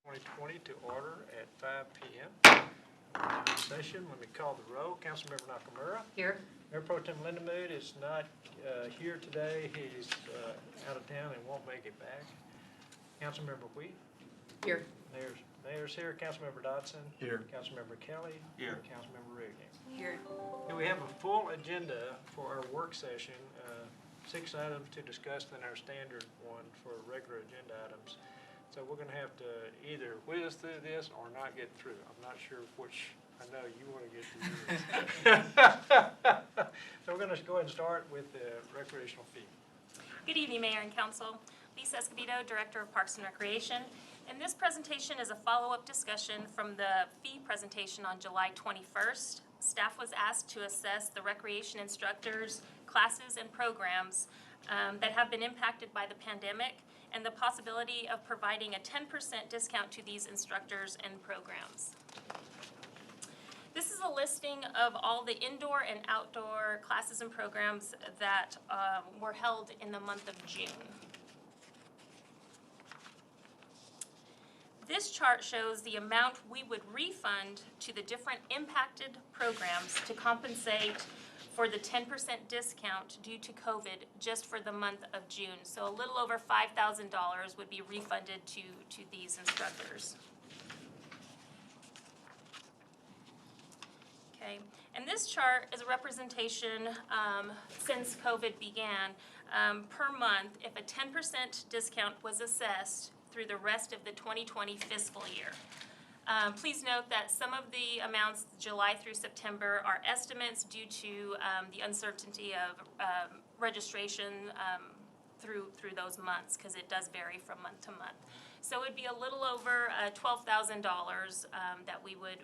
2020 to order at 5 p.m. Session. Let me call the roll. Councilmember Nakamura. Here. Mayor Pro Tem Lindemood is not here today. He's out of town and won't make it back. Councilmember Wheat. Here. Mayor's here. Councilmember Dodson. Here. Councilmember Kelley. Here. Councilmember Reagan. Here. And we have a full agenda for our work session. 6 items to discuss, then our standard one for regular agenda items. So we're going to have to either whiz through this or not get through. I'm not sure which. I know you want to get through. So we're going to go ahead and start with the recreational fee. Good evening, Mayor and Council. Lisa Escobedo, Director of Parks and Recreation. And this presentation is a follow-up discussion from the fee presentation on July 21st. Staff was asked to assess the recreation instructors, classes, and programs that have been impacted by the pandemic and the possibility of providing a 10% discount to these instructors and programs. This is a listing of all the indoor and outdoor classes and programs that were held in the month of June. This chart shows the amount we would refund to the different impacted programs to compensate for the 10% discount due to COVID just for the month of June. So a little over $5,000 would be refunded to these instructors. Okay, and this chart is a representation since COVID began per month if a 10% discount was assessed through the rest of the 2020 fiscal year. Please note that some of the amounts July through September are estimates due to the uncertainty of registration through those months, because it does vary from month to month. So it would be a little over $12,000 that we would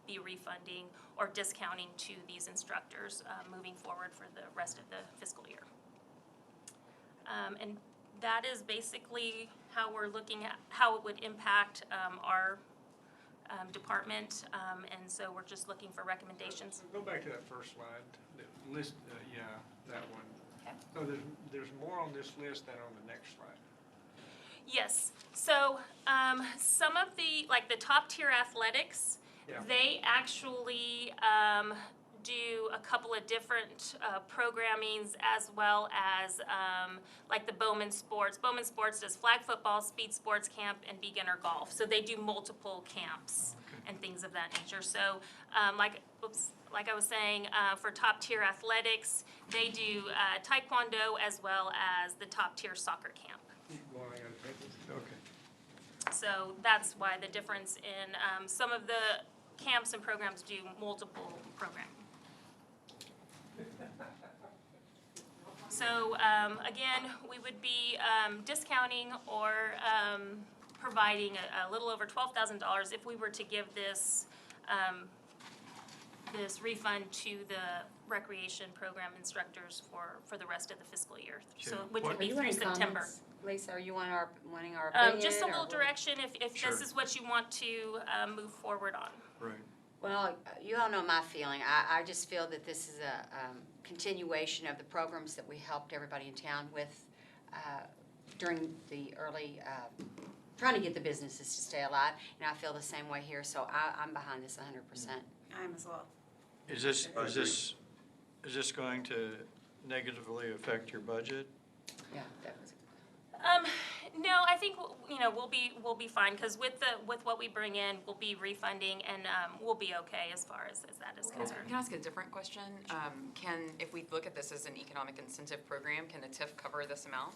be refunding or discounting to these instructors moving forward for the rest of the fiscal year. And that is basically how we're looking at how it would impact our department, and so we're just looking for recommendations. Go back to that first slide. The list, yeah, that one. Okay. So there's more on this list than on the next slide. Yes. So some of the top tier athletics, Yeah. they actually do a couple of different programmings, as well as like the Bowman Sports. Bowman Sports does flag football, speed sports camp, and beginner golf. So they do multiple camps and things of that nature. So like I was saying, for top tier athletics, they do taekwondo as well as the top tier soccer camp. Well, I gotta take this. Okay. So that's why the difference in some of the camps and programs do multiple programming. So again, we would be discounting or providing a little over $12,000 if we were to give this this refund to the recreation program instructors for the rest of the fiscal year. So which would be through September. Lisa, are you wanting our opinion? Just a little direction if Sure. this is what you want to move forward on. Right. Well, you all know my feeling. I just feel that this is a continuation of the programs that we helped everybody in town with during the early, trying to get the businesses to stay alive. And I feel the same way here, so I'm behind this 100%. I am as well. Is this going to negatively affect your budget? Yeah, that was. No, I think we'll be fine, because with what we bring in, we'll be refunding, and we'll be okay as far as that is concerned. Can I ask a different question? If we look at this as an economic incentive program, can the TIF cover this amount?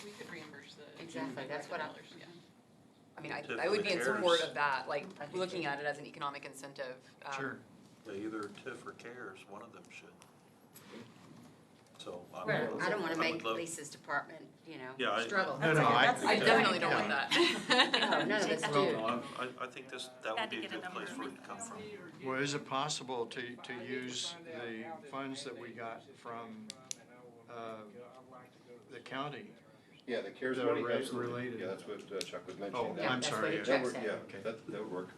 We could reimburse the. Exactly, that's what Yeah. I mean, TIF I would be in support cares. of that, like I think looking so. at it as an economic incentive. Sure. Yeah, either TIF or CARES, one of them should. So I don't want to make love- Lisa's department, Yeah, I- struggle. No, no, I I definitely don't want that. No, none of us Well, do. no, I think that Had would to be a get a good number. place for it to come from. Well, is it possible to use the funds that we got from the county? Yeah, the CARES That money, are absolutely. related. Yeah, that's what Chuck was Oh, mentioning. Yeah, I'm that's sorry. what yeah. it That checks would, out. yeah, Okay. that would work.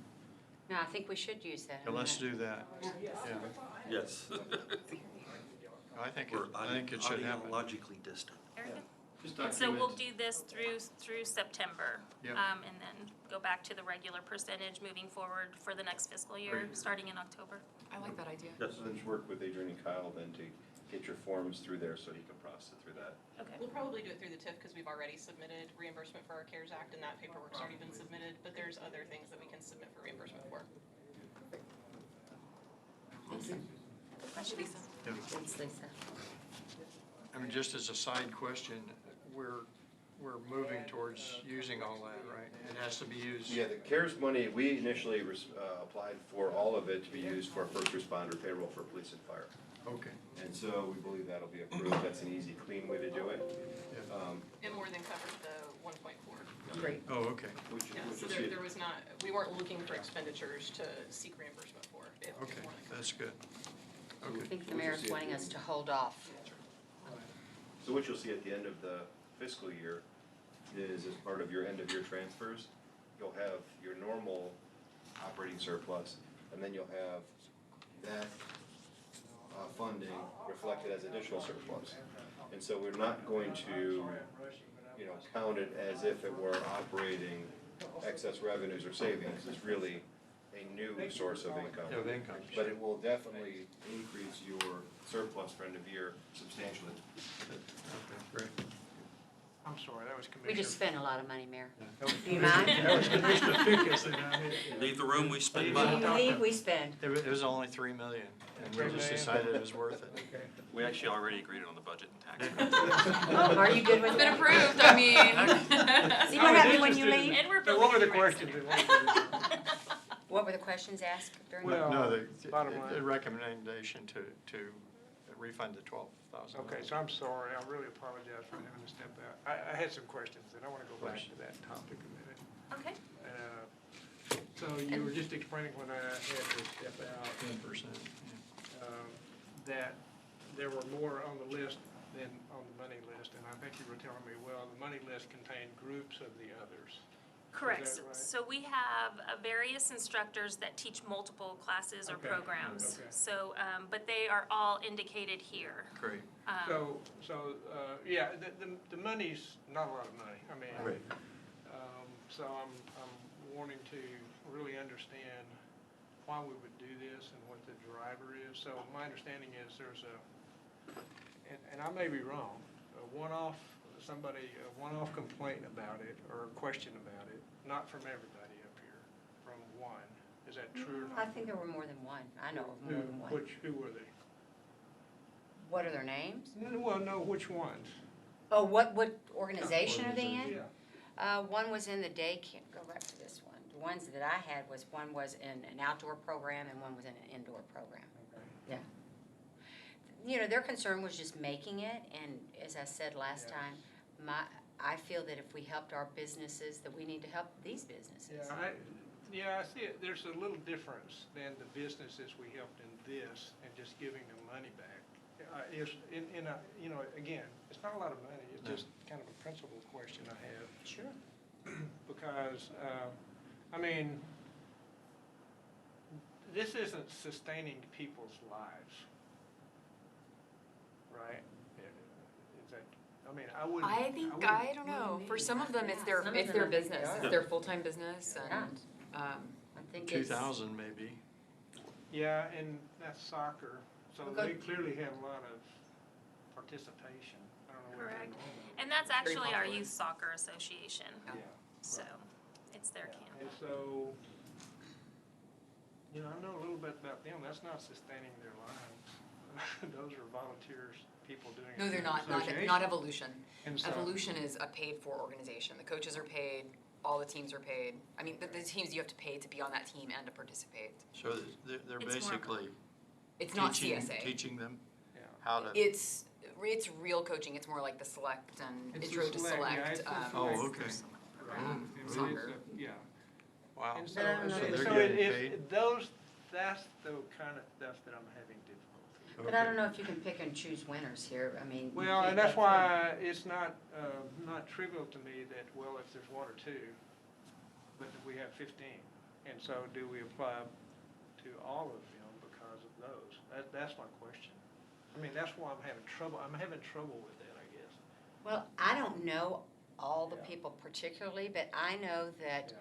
No, I think we should use that. Yeah, let's do that. Yeah. Yes. I think We're it should happen. ideologically distant. Very good. Just And so we'll document. do this through September. Yep. And then go back to the regular percentage moving forward for the next fiscal year, Great. starting in October. I like that idea. Yes. So then just work with Adrian and Kyle then to get your forms through there so he can process it through that. Okay. We'll probably do it through the TIF because we've already submitted reimbursement for our CARES Act and that paperwork's already been submitted, but there's other things that we can submit for reimbursement for. Thanks, Lisa. Thanks, Lisa. I mean, just as a side question, we're moving towards using all that, right? It has to be used. Yeah, the CARES money, we initially applied for all of it to be used for first responder payroll for police and fire. Okay. And so we believe that'll be approved. That's an easy, clean way to do it. It more than covered the 1.4. Great. Oh, okay. Which Yeah, which so you'll see. there was not, we weren't looking for expenditures to seek reimbursement for. It more Okay, than covered. that's good. I Okay. think the mayor's wanting us to hold off. So what you'll see at the end of the fiscal year is as part of your end of year transfers, you'll have your normal operating surplus, and then you'll have that funding reflected as additional surplus. And so we're not going to, count it as if it were operating excess revenues or savings. It's really a new source of income. Of income. But it will definitely increase your surplus for end of year substantially. Okay, great. I'm sorry, that was We Commissioner. just spent a lot of money, Mayor. that was- Do you mind? That was Commissioner Ficus and I had. Leave the room, we spend We money. leave, we spend. It was only 3 million, and we just decided it was worth it. Okay. We actually already agreed on the budget and tax. Are you good with It's been it? approved, I mean. See I what was happens when you interested in- leave? And we're So what were the building a rec questions? center. What were the questions asked during? Well, No, bottom the line. recommendation to refund the 12,000. Okay, so I'm sorry, I really apologize for having to step out. I had some questions, and I want to go back to that topic a minute. Okay. So you were just explaining when I had to step out, 10%. that there were more on the list than on the money list, and I think you were telling me, well, the money list contained groups of the others. Correct. Is that right? So we have various instructors that teach multiple classes or Okay. programs. Okay. So, but they are all indicated here. Great. Yeah, the money's not a lot of money, I mean. Right. So I'm wanting to really understand why we would do this and what the driver is. So my understanding is there's and I may be wrong, a one-off complaint about it or a question about it, not from everybody up here, from one. Is that true or I not? think there were more than one. I know of more than one. Who were they? What are their names? Well, no, which ones? Oh, what organization are they in? Yeah. One was in the daycare, go back to this one. The ones that I had was, one was in an outdoor program and one was in an indoor program. Okay. Their concern was just making it, and as I said last Yes. time, I feel that if we helped our businesses, that we need to help these businesses. I see it. There's a little difference than the businesses we helped in this and just giving them money back. Again, it's not a lot of money. It's No. just kind of a principle question I have. Sure. Because, this isn't sustaining people's lives, right? Is that, I wouldn't. I don't know, for some of them, it's their, Some of it's them their I think business, they it's are. their full-time business, Yeah. and, I think it's. 2,000 maybe. Yeah, and that's soccer, so Okay. they clearly have a lot of participation. I don't know what they're Correct. normal. And that's actually our popular. youth soccer association. Yeah. So it's their camp. And so, I know a little bit about them. That's not sustaining their lives. Those are volunteers, people doing it. no, they're in not, association. not Evolution. And so- Evolution is a paid-for organization, the coaches are paid, all the teams are paid. I mean, the teams you have to pay to be on that team and to participate. So they're It's more- basically It's not teaching CSA. teaching them Yeah. how to. It's real coaching, it's more like the select and It's intro the to select, yeah, select. it's the Oh, select. okay. Right. Oh, And it's soccer. Yeah. Wow. And But I don't know So that- they're so getting it- paid? that's the kind of stuff that I'm having difficulty. But I don't know if you can pick and choose winners here. I mean. you Well, can't and that's take why it's not trivial to me that, well, if there's one or two, but if we have 15. And so do we apply to all of them because of those? That's my question. That's why I'm having trouble with that, I guess. Well, I don't know all the people particularly, but I know that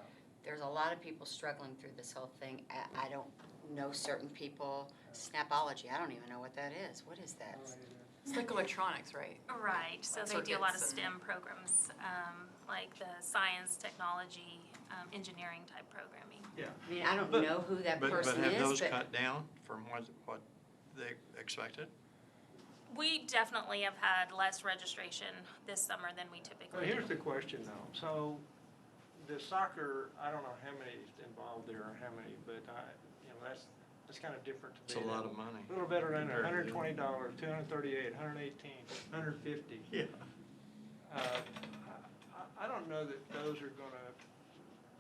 there's a lot of people struggling through this whole thing. I don't know certain people. Snapology, I don't even know what that is. What is that? It's like electronics, right? Right, so they do a lot of Circuits and- STEM programs, like the science, technology, engineering type programming. I mean, I don't know who that But person have is, those but cut down from what they expected? We definitely have had less registration this summer than we Well, typically do. here's the question though, so the soccer, I don't know how many is involved there or how many, but that's kind of different to It's me. a lot of money. A little better than Compared to- $120, $238, $118, $150. Yeah. I don't know that those are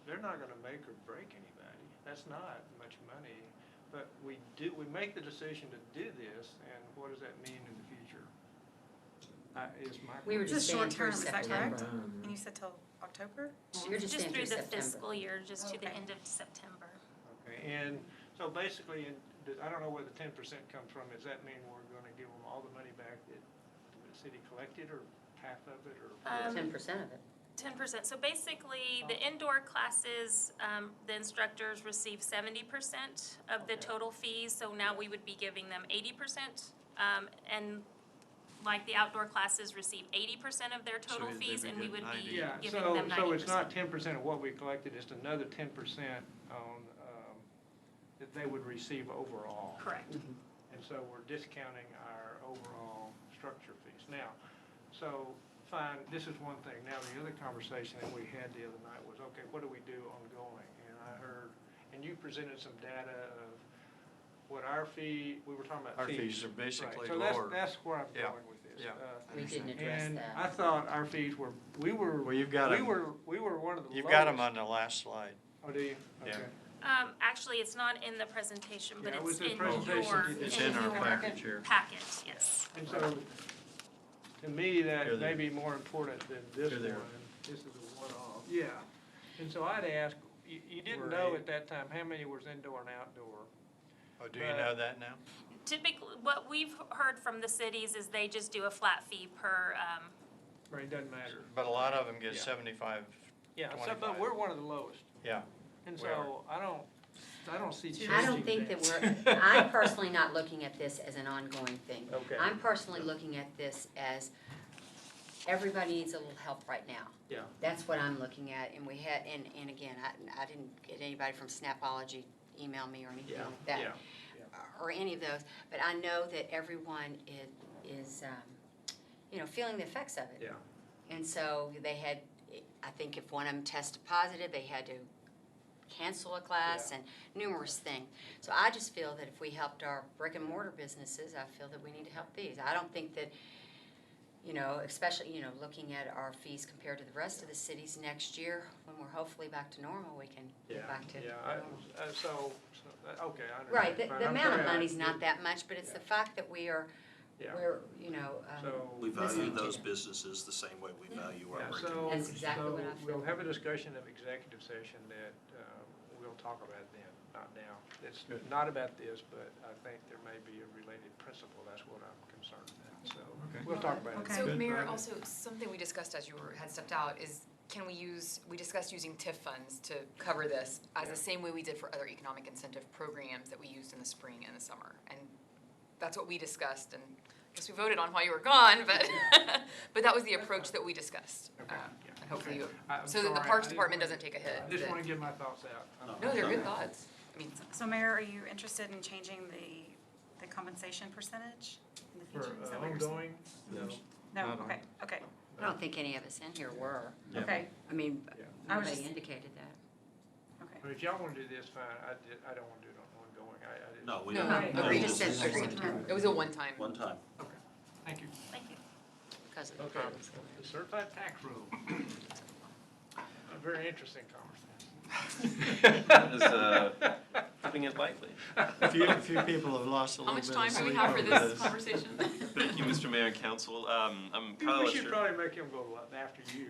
they're not gonna make or break anybody. That's not much money. But we make the decision to do this, and what does that mean in the future? Is my. we were This just is saying short through term, is that September. correct? And you said till October? You're just Just saying through the September. fiscal year, just to the Okay. end of September. Okay, and so basically, I don't know where the 10% comes from. Does that mean we're gonna give them all the money back that the city collected, or half of it, or? 10% of it. 10%. So basically, the indoor classes, the instructors receive 70% of the Okay. total fees. So now we would be giving them 80%. And like the outdoor classes receive 80% of their total they'd fees, be and we getting would be 90. Yeah, giving them 90%. so it's not 10% of what we collected, it's another 10% on, that they would receive overall. Correct. And so we're discounting our overall structure fees. Now, so, fine, this is one thing. Now, the other conversation that we had the other night was, okay, what do we do ongoing? And I heard, and you presented some data of what our fee, we were talking about Our fees. fees are basically Right, lower. So that's where I'm Yeah, going with this. yeah. We didn't address And that. I thought our fees were, Well, you've got them, we were one of the lowest. you've got them on the last slide. Oh, do you? Yeah. Okay. Actually, it's not in the presentation, but Yeah, it it's was the in presentation. your, It's It's in our your package here. packet, yes. And so, to me, Here that may they- be more important than this Here they are. one. This is a one-off. Yeah. And so I'd ask, you didn't Were know eight. at that time how many was indoor and outdoor. Oh, do you know that now? Typically, what we've heard from the cities is they just do a flat fee per, Right, it doesn't matter. But a lot of them get Yeah. 75, Yeah, so, 25. but we're one of the lowest. yeah. And We so I don't see changing I don't think that I'm personally not looking at this as an ongoing thing. Okay. I'm personally looking at this as everybody needs a little help right now. Yeah. That's what I'm looking at, and we had, and again, I didn't get anybody from Snapology email me or anything Yeah, like that. yeah. Or any of those, but I know that everyone is feeling the effects of it. Yeah. And so they had, I think if one of them tested positive, they had to cancel a class Yeah. and numerous things. So I just feel that if we helped our brick and mortar businesses, I feel that we need to help these. I don't think that, especially, looking at our fees compared to the rest of the cities next year, when we're hopefully back to normal, we can Yeah, go back to yeah, normal. okay, I understand. Right, But the I'm amount of sorry, money's not that much, but it's the fact that Yeah. we're, So. We listening value to those them. businesses the same way we value our Yeah, brick. so, That's exactly what I so we'll feel. have a discussion of executive session that, we'll talk about then, not now. It's Good. not about this, but I think there may be a related principle, that's what I'm concerned about, so Okay. we'll talk about it. Okay. So Good. Mayor, Right. also, something we discussed as you had stepped out is, we discussed using TIF funds to cover this as Yeah. the same way we did for other economic incentive programs that we used in the spring and the summer. And that's what we discussed, and I guess we voted on while you were gone, but, but that was the approach that we discussed. Okay, yeah, And hopefully okay. you, I'm so that the sorry, Parks I didn't Department wanna- doesn't take a hit. I just that- wanna get my thoughts out. No, they're good thoughts. I mean, So Mayor, are you interested in changing the compensation percentage in the For future? Is that what you're saying? ongoing, no. No, Not on. okay, I don't think any of us in here were. Yeah. okay, I mean, Yeah. I was nobody just- indicated that. okay. But if y'all wanna do this, fine, I don't wanna do it on ongoing, I didn't. No, we No, don't. right. No, We this just said is certificate. it was a one-time. One time. Okay, thank you. Thank you. Because of the Okay, problems. the certified tax rule. A very interesting conversation. Is putting it lightly. A few people have lost a How little much bit of time do we sleep have for over this this. conversation? Thank you, Mr. Mayor and Council. I'm Kyle We should Lester, probably make him go after you.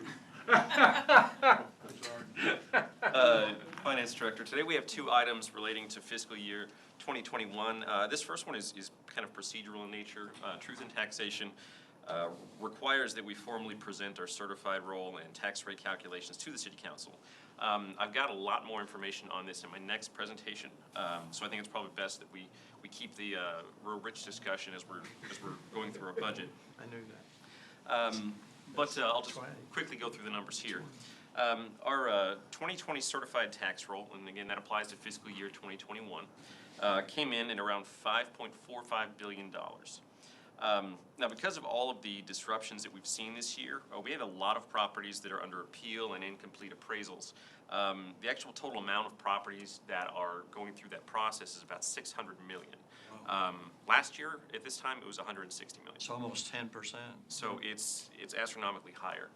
Finance Director. Today we have two items relating to fiscal year 2021. This first one is kind of procedural in nature, truth in taxation. requires that we formally present our certified roll and tax rate calculations to the city council. I've got a lot more information on this in my next presentation, so I think it's probably best that we keep the real rich discussion as we're going through our budget. I knew that. But I'll just quickly go through the numbers here. Our 2020 certified tax roll, and again, that applies to fiscal year 2021, came in at around $5.45 billion. Now, because of all of the disruptions that we've seen this year, we have a lot of properties that are under appeal and incomplete appraisals. The actual total amount of properties that are going through that process is about 600 million. Last year, at this time, it was 160 million. It's almost 10%. So it's astronomically higher.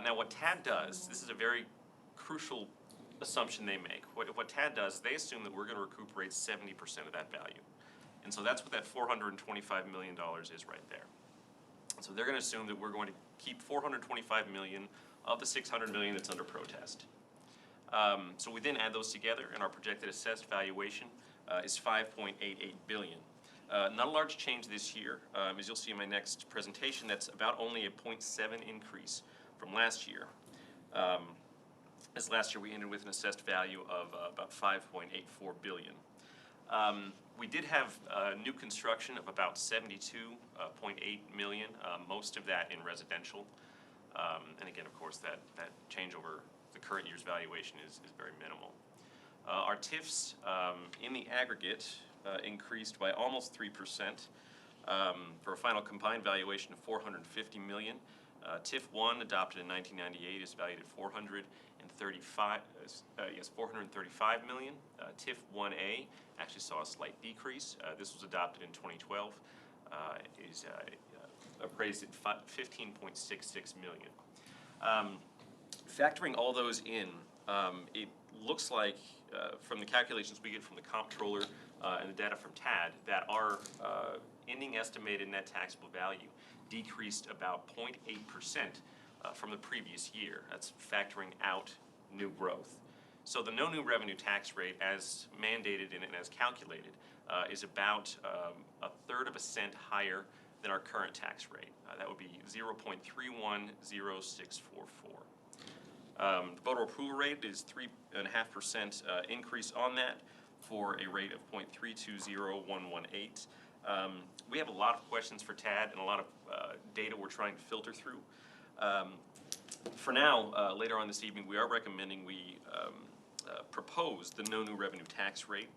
Now, what TAD does, this is a very crucial assumption they make. What TAD does, they assume that we're going to recuperate 70% of that value. And so that's what that $425 million is right there. So they're going to assume that we're going to keep $425 million of the $600 million that's under protest. So we then add those together, and our projected assessed valuation is $5.88 billion. Not a large change this year. As you'll see in my next presentation, that's about only a 0.7 increase from last year. As last year we ended with an assessed value of about $5.84 billion. We did have new construction of about 72.8 million, most of that in residential. And again, of course, that change over the current year's valuation is very minimal. Our TIFs in the aggregate increased by almost 3% for a final combined valuation of $450 million. TIF 1, adopted in 1998, is valued at $435 million. TIF 1A actually saw a slight decrease. This was adopted in 2012. Is appraised at $15.66 million. Factoring all those in, it looks like from the calculations we get from the comptroller and the data from TAD that our ending estimated net taxable value decreased about 0.8% from the previous year. That's factoring out new growth. So the no new revenue tax rate, as mandated and as calculated, is about 1/3 of a cent higher than our current tax rate. That would be 0.310644. The voter approval rate is 3.5% increase on that for a rate of 0.320118. We have a lot of questions for TAD and a lot of data we're trying to filter through. For now, later on this evening, we are recommending we propose the no new revenue tax rate.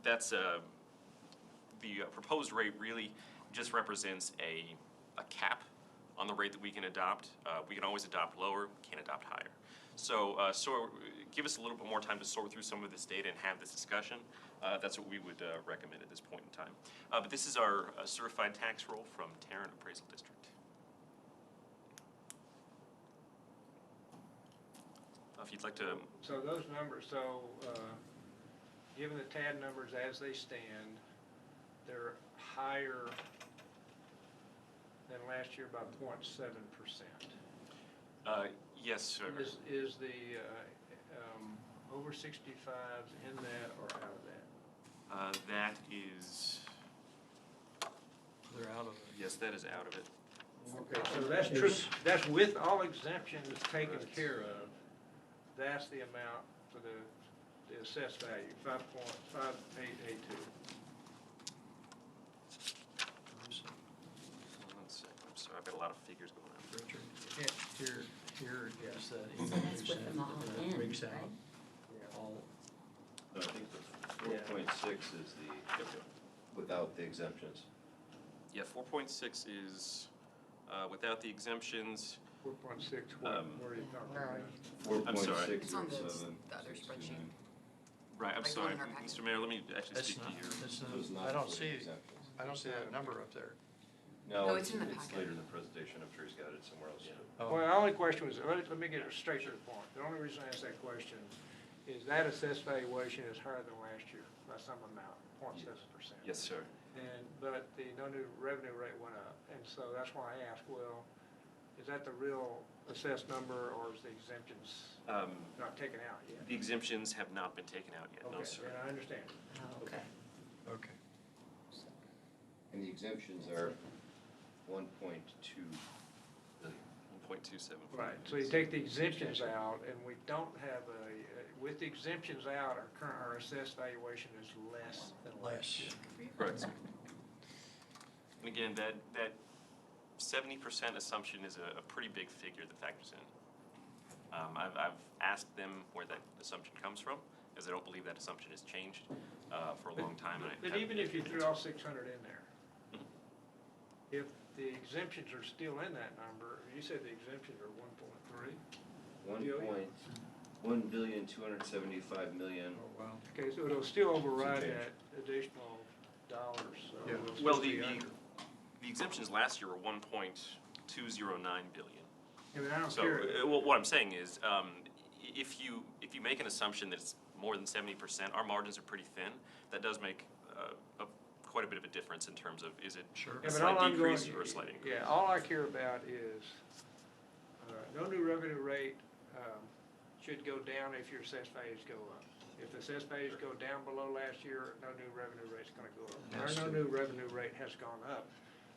That's the proposed rate really just represents a cap on the rate that we can adopt. We can always adopt lower, can't adopt higher. So give us a little bit more time to sort through some of this data and have this discussion. That's what we would recommend at this point in time. But this is our certified tax roll from Tarrant Appraisal District. If you'd like to. So those numbers, given the TAD numbers as they stand, they're higher than last year by 0.7%. Yes, sir. Is the over 65s in that or out of that? That is, They're out of it. yes, that is out of it. Okay, so that's true, that's with all exemptions taken care of, that's the amount for the assessed value, 5.5882. One second, I'm sorry, I've got a lot of figures going on. Richard, Yeah. here is that. So that's with them all in, Breaks out right? all. No, I think the 4.6 is the, without the exemptions. Yeah, 4.6 is without the exemptions. 4.6, what are you talking Where are about? I'm sorry. 4.6 It's on the is, other spreadsheet. Right, I'm Like the sorry, one in our packet. Mr. Mayor, let me actually That's speak not, to your. that's so it's not, not I don't for the see, exemptions. I don't see that number up there. No, No, it's in the it's packet. later in the presentation, I'm sure he's got it somewhere else. Oh. Well, the only question was, let me get it straight to the point. The only reason I asked that question is that assessed valuation is higher than last year by some amount, 0.7%. Yes, sir. But the no new revenue rate went up, and so that's why I asked, well, is that the real assessed number, or is the exemptions not taken out yet? The exemptions have not been taken out yet, no, Okay, sir. then I understand. Oh, okay. Okay. And the exemptions are 1.2 billion. 1.27. Right, so you take the exemptions out, and we don't have with the exemptions out, our assessed valuation is less than last year. Correct. And again, that 70% assumption is a pretty big figure that factors in. I've asked them where that assumption comes from, as I don't believe that assumption has changed for a long time. And I But haven't even been if you able threw to- all 600 in there, if the exemptions are still in that number, you said the exemptions are 1.3? 1,275,000,000. Oh, wow. Okay, so it'll still override change. that additional dollars, so Yeah. it'll Well, still be the under. exemptions last year were 1.209 billion. I mean, I don't So, care. well, what I'm saying is, if you make an assumption that it's more than 70%, our margins are pretty thin. That does make quite a bit of a difference in terms of, is it Sure. a Yeah, but slight all I'm going- decrease or a slight increase? Yeah, all I care about is, no new revenue rate should go down if your assessed values go up. If the assessed values go down below last year, no new revenue rate's gonna go up. Our Yes. no new revenue rate has gone up,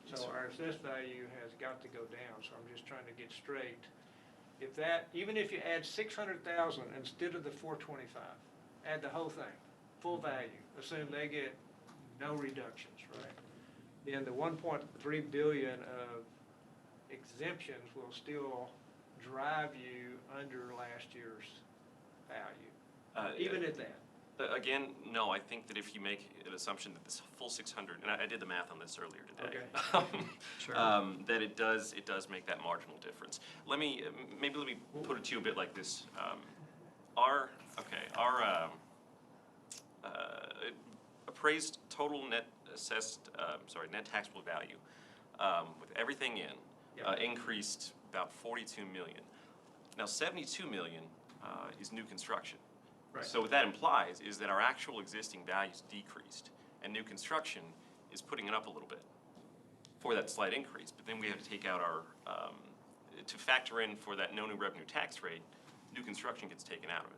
Yes, so sir. our assessed value has got to go down, so I'm just trying to get straight. If that, even if you add 600,000 instead of the 425, add the whole thing, full value, assume they get no reductions, right? Then the 1.3 billion of exemptions will still drive you under last year's value, even at that. Again, no, I think that if you make an assumption that this full 600, and I did the math on this earlier today. Sure. That it does make that marginal difference. Let me put it to you a bit like this. Our appraised total net net taxable value, with everything in, increased about 42 million. Now, 72 million is new construction. Right. So what that implies is that our actual existing values decreased, and new construction is putting it up a little bit for that slight increase. But then we have to take out our, to factor in for that no new revenue tax rate, new construction gets taken out of it.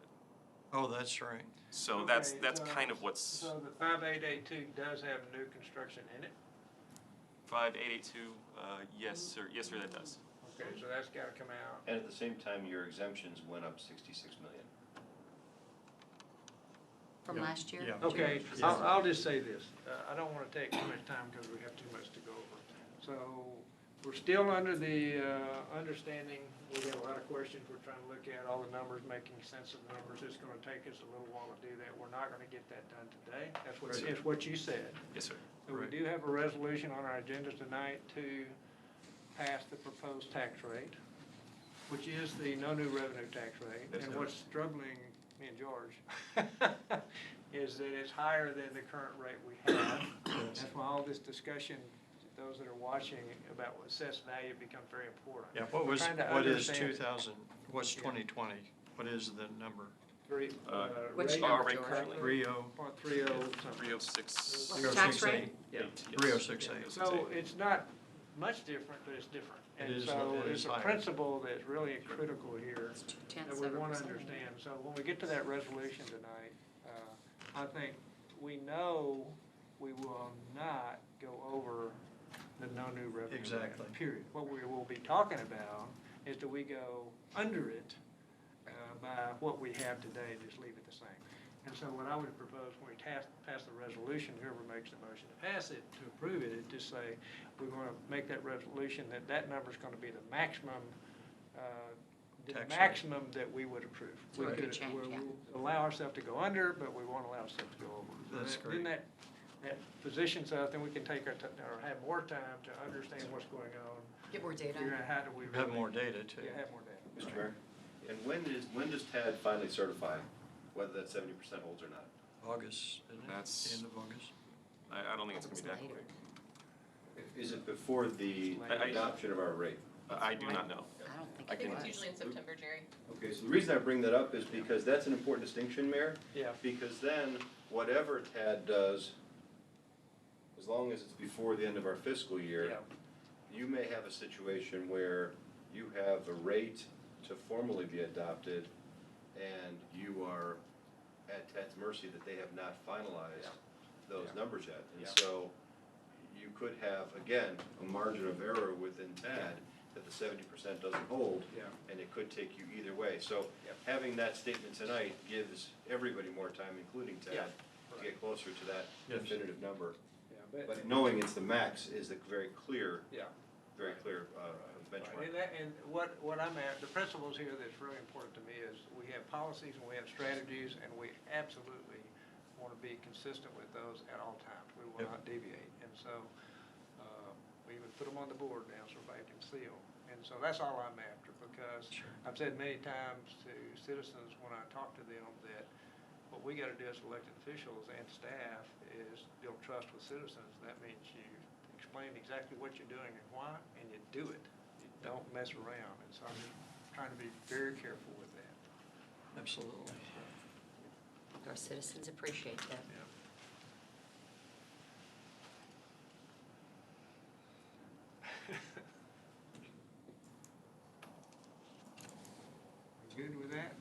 Oh, that's right. So Okay, that's so- kind of what's So the 5882 does have new construction in it? 5882, yes, sir, that does. Okay, so that's gotta come out. And at the same time, your exemptions went up 66 million. From Yeah. last year? Yeah. Okay, Yeah. I'll just say this, I don't wanna take too much time because we have too much to go over. So, we're still under the, understanding, we have a lot of questions we're trying to look at, all the numbers, making sense of the numbers, it's gonna take us a little while to do that, we're not gonna get that done today, that's what, Right. it's what you said. Yes, sir. So we Right. do have a resolution on our agenda tonight to pass the proposed tax rate, which is the no new revenue tax rate. Yes, And sir. what's troubling me and George is that it's higher than the current rate we have. That's why all this discussion, those that are watching about what assessed value becomes very important. Yeah, We're trying to what is understand 2000, what's Yeah. 2020? What is the number? three, What's rate your Our rate George? currently, 30, 0.30 something. 306. What's the tax rate? Yeah. 3068. So it's not much different, but it's different. It And is- so it it's is a higher. principle that's really critical here It's that we want to 0.2% understand. So when we get to that resolution tonight, I think we know we will not go over the no new revenue rate, Exactly. period. What we will be talking about is do we go under it by what we have today, just leave it the same. And so what I would propose when we pass the resolution, whoever makes the motion to pass it, to approve it, is just say, we want to make that resolution that that number's going to be the maximum, Tax rate. maximum that we would approve. We Right. could, Change, yeah. we'll allow ourselves to go under, but we won't allow ourselves to go over. That's Then great. that positions us, then we can take our, or have more time to understand what's going on. Get more data. Figure out how do we. Have really- more data too. Yeah, have more data. Mr. Mayor? And when does TAD finally certify whether that 70% holds or not? August, isn't it? That's- End of August. I don't think it's gonna be that Later. quick. Is it before the adoption of our rate? I do not know. I don't think I I think it it's was. usually in September, Jerry. Okay, so the reason I bring that up is because that's an important distinction, Mayor. Yeah. Because then, whatever TAD does, as long as it's before the end of our fiscal year, Yeah. you may have a situation where you have a rate to formally be adopted, and you are at TAD's mercy that they have not finalized those numbers yet. And Yeah. so, you could have, again, a margin of error within TAD that the 70% doesn't hold. Yeah. And it could take you either way. So Yep. having that statement tonight gives everybody more time, including Yeah. TAD, to get closer to that Yes. definitive number. Yeah, But knowing it's the max is a very clear, Yeah. benchmark. Right, and what I'm at, the principles here that's really important to me is we have policies and we have strategies, and we absolutely want to be consistent with those at all times. We will Yep. not deviate, and so, we even put them on the board now so everybody can see them. And so that's all I'm after, because I've said many times to citizens when I talk to them that what we gotta do as elected officials and staff is build trust with citizens. That means you explain exactly what you're doing and why, and you do it. You don't mess around, and so I'm trying to be very careful with that. Absolutely. Our citizens appreciate that. Good with that?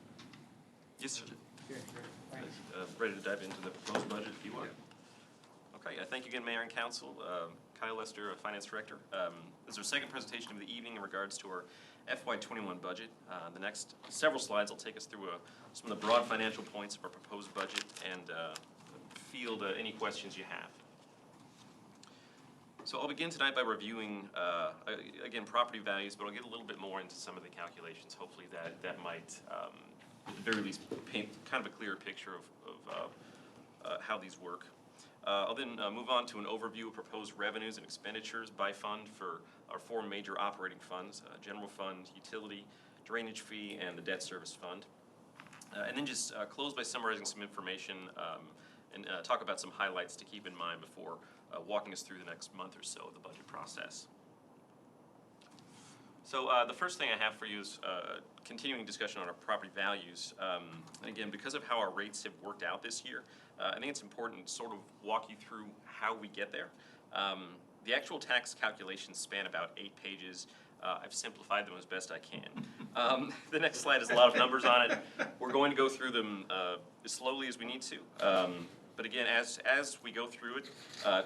Yes, sir. Okay, great, thanks. Ready to dive into the proposed budget if you are. Okay, thank you again, Mayor and Council. Kyle Lester, Finance Director. This is our second presentation of the evening in regards to our FY21 budget. The next several slides will take us through some of the broad financial points of our proposed budget and field any questions you have. So I'll begin tonight by reviewing, again, property values, but I'll get a little bit more into some of the calculations. Hopefully that might, at the very least, paint kind of a clearer picture of how these work. I'll then move on to an overview of proposed revenues and expenditures by fund for our four major operating funds, general fund, utility, drainage fee, and the debt service fund. And then just close by summarizing some information and talk about some highlights to keep in mind before walking us through the next month or so of the budget process. So the first thing I have for you is continuing discussion on our property values. Again, because of how our rates have worked out this year, I think it's important to sort of walk you through how we get there. The actual tax calculations span about 8 pages. I've simplified them as best I can. The next slide has a lot of numbers on it. We're going to go through them as slowly as we need to. But again, as we go through it,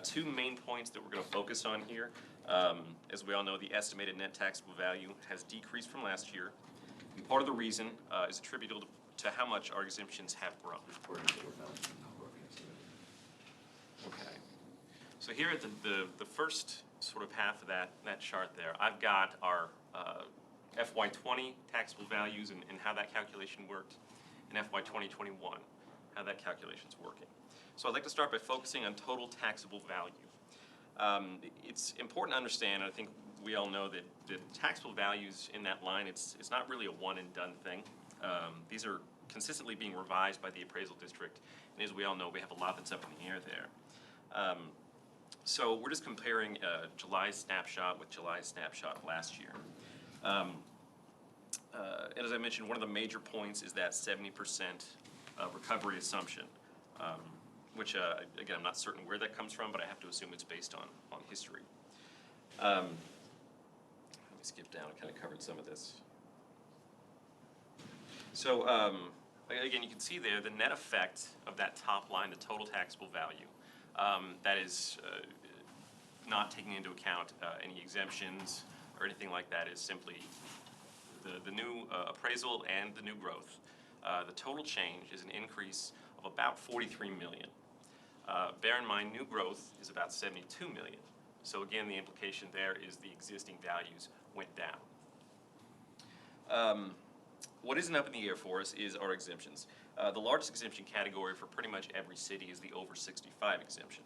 2 main points that we're going to focus on here. As we all know, the estimated net taxable value has decreased from last year. And part of the reason is attributable to how much our exemptions have grown. Okay. So here at the first sort of half of that chart there, I've got our FY20 taxable values and how that calculation worked, and FY2021, how that calculation's working. So I'd like to start by focusing on total taxable value. It's important to understand, and I think we all know that the taxable values in that line, it's not really a one and done thing. These are consistently being revised by the appraisal district, and as we all know, we have a lot that's up in the air there. So we're just comparing July's snapshot with July's snapshot last year. And as I mentioned, one of the major points is that 70% recovery assumption, which, again, I'm not certain where that comes from, but I have to assume it's based on history. Let me skip down, I kind of covered some of this. So, again, you can see there the net effect of that top line, the total taxable value, that is not taking into account any exemptions or anything like that, is simply the new appraisal and the new growth. The total change is an increase of about 43 million. Bear in mind, new growth is about 72 million. So again, the implication there is the existing values went down. What isn't up in the air for us is our exemptions. The largest exemption category for pretty much every city is the over 65 exemption.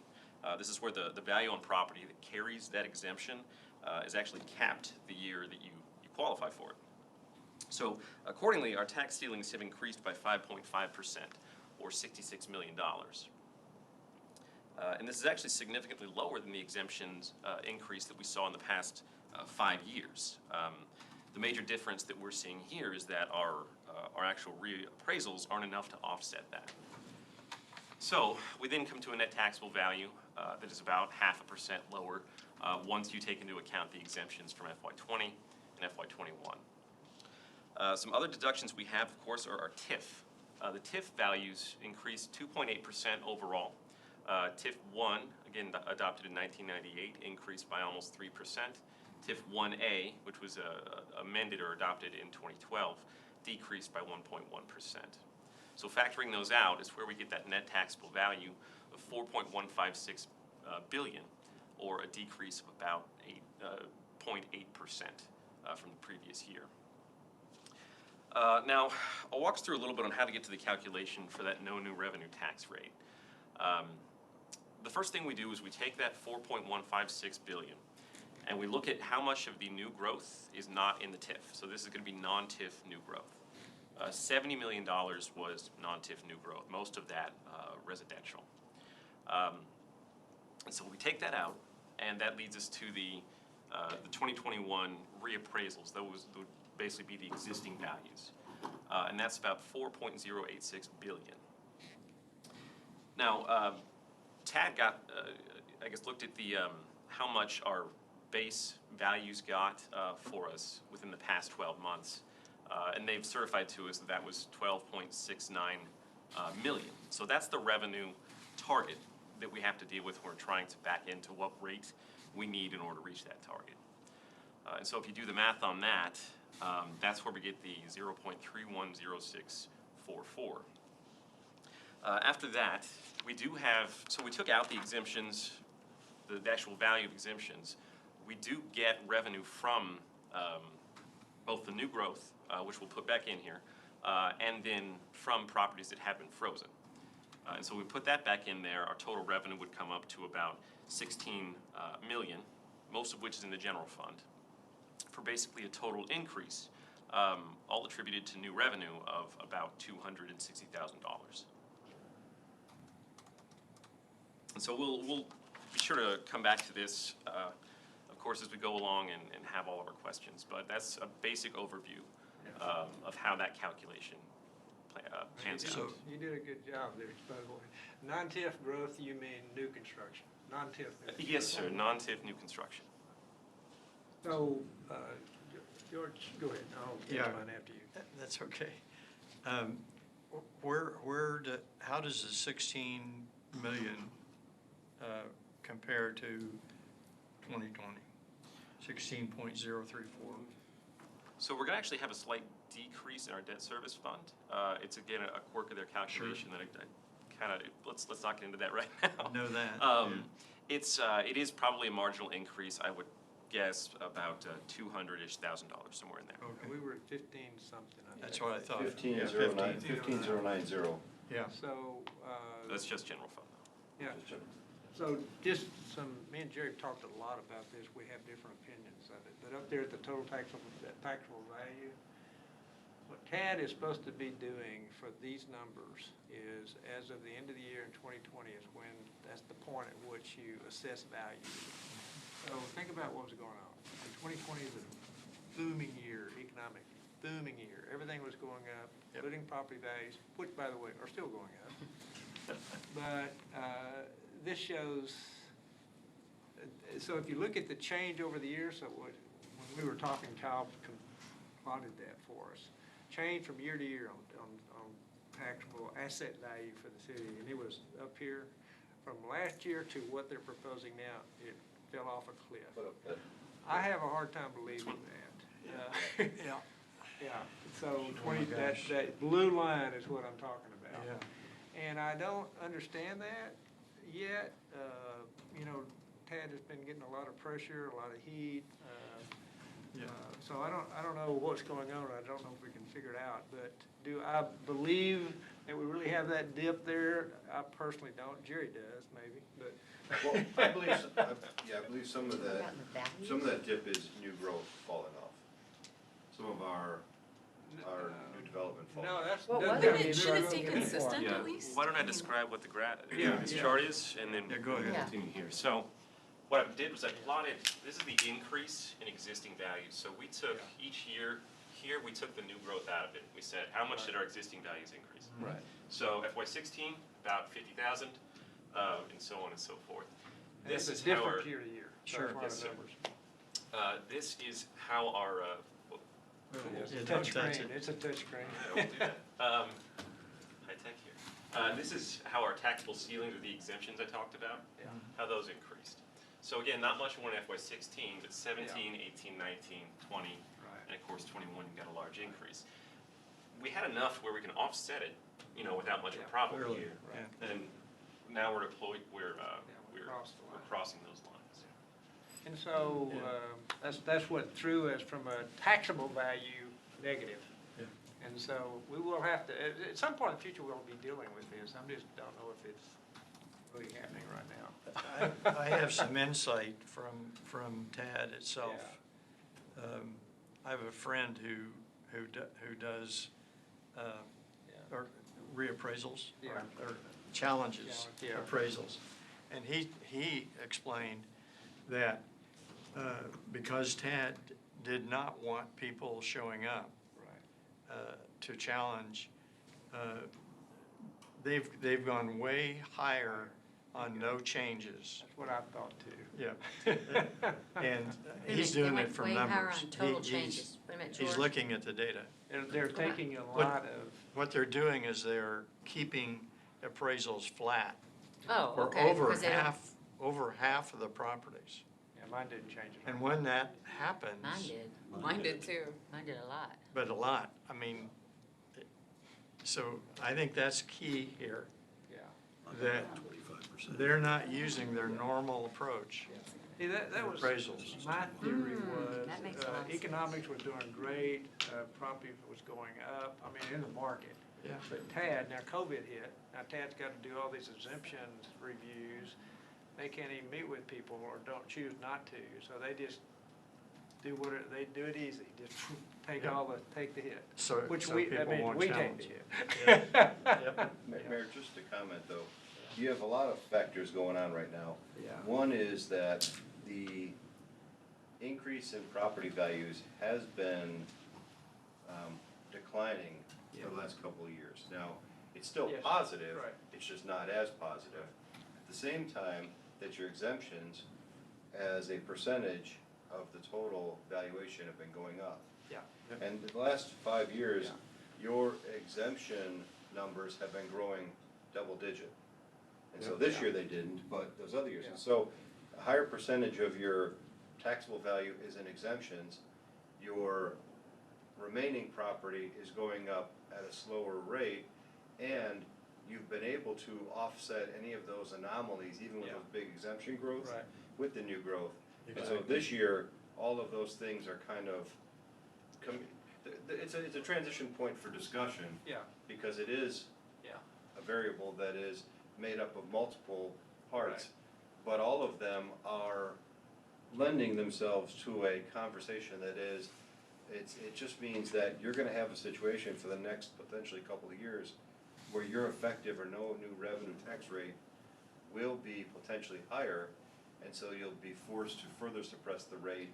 This is where the value on property that carries that exemption is actually capped the year that you qualify for it. So accordingly, our tax ceilings have increased by 5.5%, or $66 million. And this is actually significantly lower than the exemptions increase that we saw in the past 5 years. The major difference that we're seeing here is that our actual reappraisals aren't enough to offset that. So we then come to a net taxable value that is about 0.5% lower once you take into account the exemptions from FY20 and FY21. Some other deductions we have, of course, are our TIF. The TIF values increased 2.8% overall. TIF 1, again adopted in 1998, increased by almost 3%. TIF 1A, which was amended or adopted in 2012, decreased by 1.1%. So factoring those out is where we get that net taxable value of $4.156 billion, or a decrease of about 0.8% from the previous year. Now, I'll walk us through a little bit on how to get to the calculation for that no new revenue tax rate. The first thing we do is we take that $4.156 billion and we look at how much of the new growth is not in the TIF. So this is going to be non-TIF new growth. $70 million was non-TIF new growth, most of that residential. And so we take that out, and that leads us to the 2021 reappraisals. Those would basically be the existing values. And that's about $4.086 billion. Now, Tad got, I guess, looked at the how much our base values got for us within the past 12 months. And they've certified to us that that was $12.69 million. So that's the revenue target that we have to deal with when we're trying to back into what rate we need in order to reach that target. And so if you do the math on that, that's where we get the 0.310644. After that, we do have, so we took out the exemptions, the actual value of exemptions. We do get revenue from both the new growth, which we'll put back in here, and then from properties that have been frozen. And so we put that back in there. Our total revenue would come up to about 16 million, most of which is in the general fund, for basically a total increase, all attributed to new revenue of about $260,000. And so we'll be sure to come back to this, of course, as we go along and have all of our questions. But that's a basic overview of how that calculation pans out. So- You did a good job there, by the way. Non-TIF growth, you mean new construction, non-TIF new construction. Yes, sir, non-TIF new construction. So, George, go ahead, I'll get Yeah. mine after you. That's okay. How does the 16 million compare to 2020? 16.034. So we're gonna actually have a slight decrease in our debt service fund. It's again a quirk of their calculation that I kind of, let's not get into that right now. Know that. It is probably a marginal increase. I would guess about $200,000 somewhere in there. Okay. We were at 15 something, I think. That's what I thought. 15090. 15090. Yeah. So, That's just general fund. yeah, so just me and Jerry talked a lot about this, we have different opinions of it, but up there at the total taxable value, what TAD is supposed to be doing for these numbers is, as of the end of the year in 2020 is when, that's the point at which you assess value. So think about what was going on. 2020 is a booming year economically, booming year. Everything was going up, including property values, which, by the way, are still going up. But this shows, so if you look at the change over the years, so when we were talking, Kyle plotted that for us. Change from year to year on taxable asset value for the city, and it was up here. From last year to what they're proposing now, it fell off a cliff. I have a hard time believing that. Yeah. Yeah, so 20, that blue line is what I'm talking about. Yeah. And I don't understand that yet. You know, Tad has been getting a lot of pressure, a lot of heat. So I don't know what's going on. I don't know if we can figure it out. But do I believe that we really have that dip there? I personally don't. Jerry does, maybe, but. Well, I believe some of that dip is new growth falling off. Some of our new development falling off. No, that's. Well, doesn't wasn't have it- to be shouldn't right it stay over consistent? there. At least? Why don't I describe what the this Yeah. chart is, and then Yeah, go ahead. we'll Yeah. continue here. So what I did was I plotted, this is the increase in existing values. So we took each year, here we took the new growth out of it. We said, how much did our existing values increase? Right. So FY16, about 50,000, and so on and so forth. This It's is how our, different year to year. Sure. That's why Yes, the sir. numbers. This is how our, It's Yeah, a don't touch touch screen, it. it's a touch screen. I won't do that. High tech here. This is how our taxable ceilings or the exemptions I talked about, how those increased. So again, not much more in FY16, but 17, 18, 19, 20, and of course 21 got a large increase. We had enough where we can offset it, without much of a problem Clearly, here. yeah. And now we're deployed, we're crossed the line. crossing those lines. And so, that's what threw us from a taxable value negative. Yeah. And so we will have to, at some point in the future, we'll be dealing with this. I just don't know if it's really happening right now. I have some insight from TAD itself. I have a friend who does or reappraisals Yeah. or challenges Yeah. appraisals, and he explained that because TAD did not want people showing up to challenge, they've gone way higher on no changes. That's what I thought too. Yeah. And he's They doing went it from way higher numbers. on total He's- changes. Wait a minute, He's George. looking at the data. They're taking a What- lot of, What they're doing is they're keeping appraisals flat Oh, for okay. over because they don't- over half of the properties. yeah, mine didn't change at all. And when that happens. Mine did. Mine did too. Mine did a lot. But a lot, I mean, so I think that's key here, Yeah. that they're not using their normal approach. See, that was, Appraisals. my theory was, that makes a lot of sense. economics was doing great, property was going up, I mean, in the market. Yeah. But TAD, now COVID hit, now TAD's got to do all these exemptions reviews. They can't even meet with people or don't choose not to, so they just they do it easy, just take the hit. So Which so we, I people mean, won't we take challenge the it. hit. Yep. Mayor, just to comment though, you have a lot of factors going on right now. Yeah. One is that the increase in property values has been declining for the last couple of years. Now, it's still Yes, positive, right. it's just not as positive. At the same time, that your exemptions as a percentage of the total valuation have been going up. Yeah. And the last 5 years, Yeah. your exemption numbers have been growing double digit. And so this year they didn't, but those other years. And so a higher percentage of your taxable value is in exemptions. Your remaining property is going up at a slower rate, and you've been able to offset any of those anomalies, even with Yeah. those big exemption growth, Right. with the new growth. And so Exactly. this year, all of those things are kind of, it's a transition point for discussion, Yeah, because it is yeah. a variable that is made up of multiple parts, Right. but all of them are lending themselves to a conversation that is, it just means that you're gonna have a situation for the next potentially couple of years where your effective or no new revenue tax rate will be potentially higher, and so you'll be forced to further suppress the rate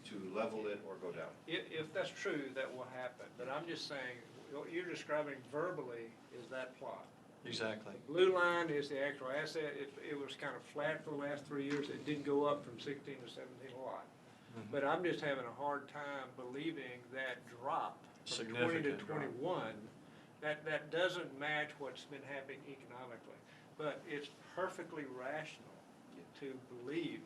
to level it or go down. If that's true, that will happen, but I'm just saying, what you're describing verbally is that plot. Exactly. The blue line is the actual asset, it was kind of flat for the last 3 years, it did go up from 16 to 17 a lot. But I'm just having a hard time believing that drop from 20 to Significant drop. 21, that doesn't match what's been happening economically. But it's perfectly rational to believe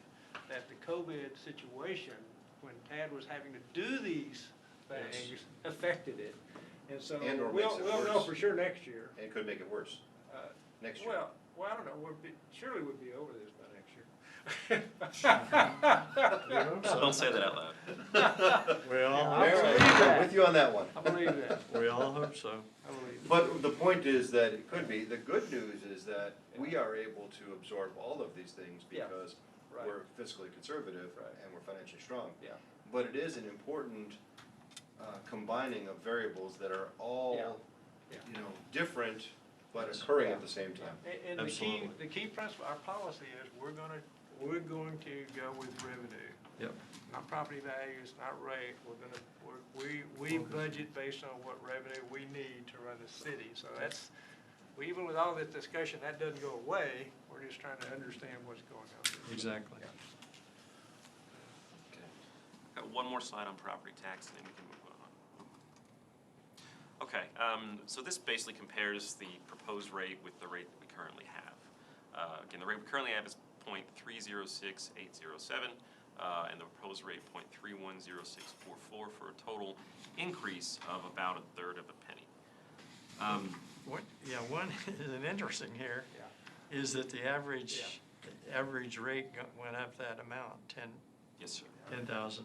that the COVID situation, when TAD was having to do these things, affected it. And so And or we'll makes it know worse. for sure next year. And it could make it worse next year. Well, I don't know, surely we'll be over this by next year. So don't say that out loud. We all I Mayor, believe I'm that. with you on that one. I believe that, We all hope so. I believe that. But the point is that it could be, the good news is that we are able to absorb all of these things Yeah. because Right. we're fiscally conservative Right. and we're financially strong. Yeah. But it is an important combining of variables that are all, Yeah. different but occurring at the same time. And Absolutely. the key principle, our policy is we're going to go with revenue, Yep. not property values, not rate. We budget based on what revenue we need to run the city. So that's, even with all this discussion, that doesn't go away. We're just trying to understand what's going on. Exactly. Got one more slide on property tax, and then we can move Okay, so this basically compares the proposed rate with the rate that we currently have. Again, the rate we currently have is .306807, and the proposed rate .310644 for a total increase of about a third of a penny. One is an interesting here is that the average rate went up that amount, Yes, sir. $10,000.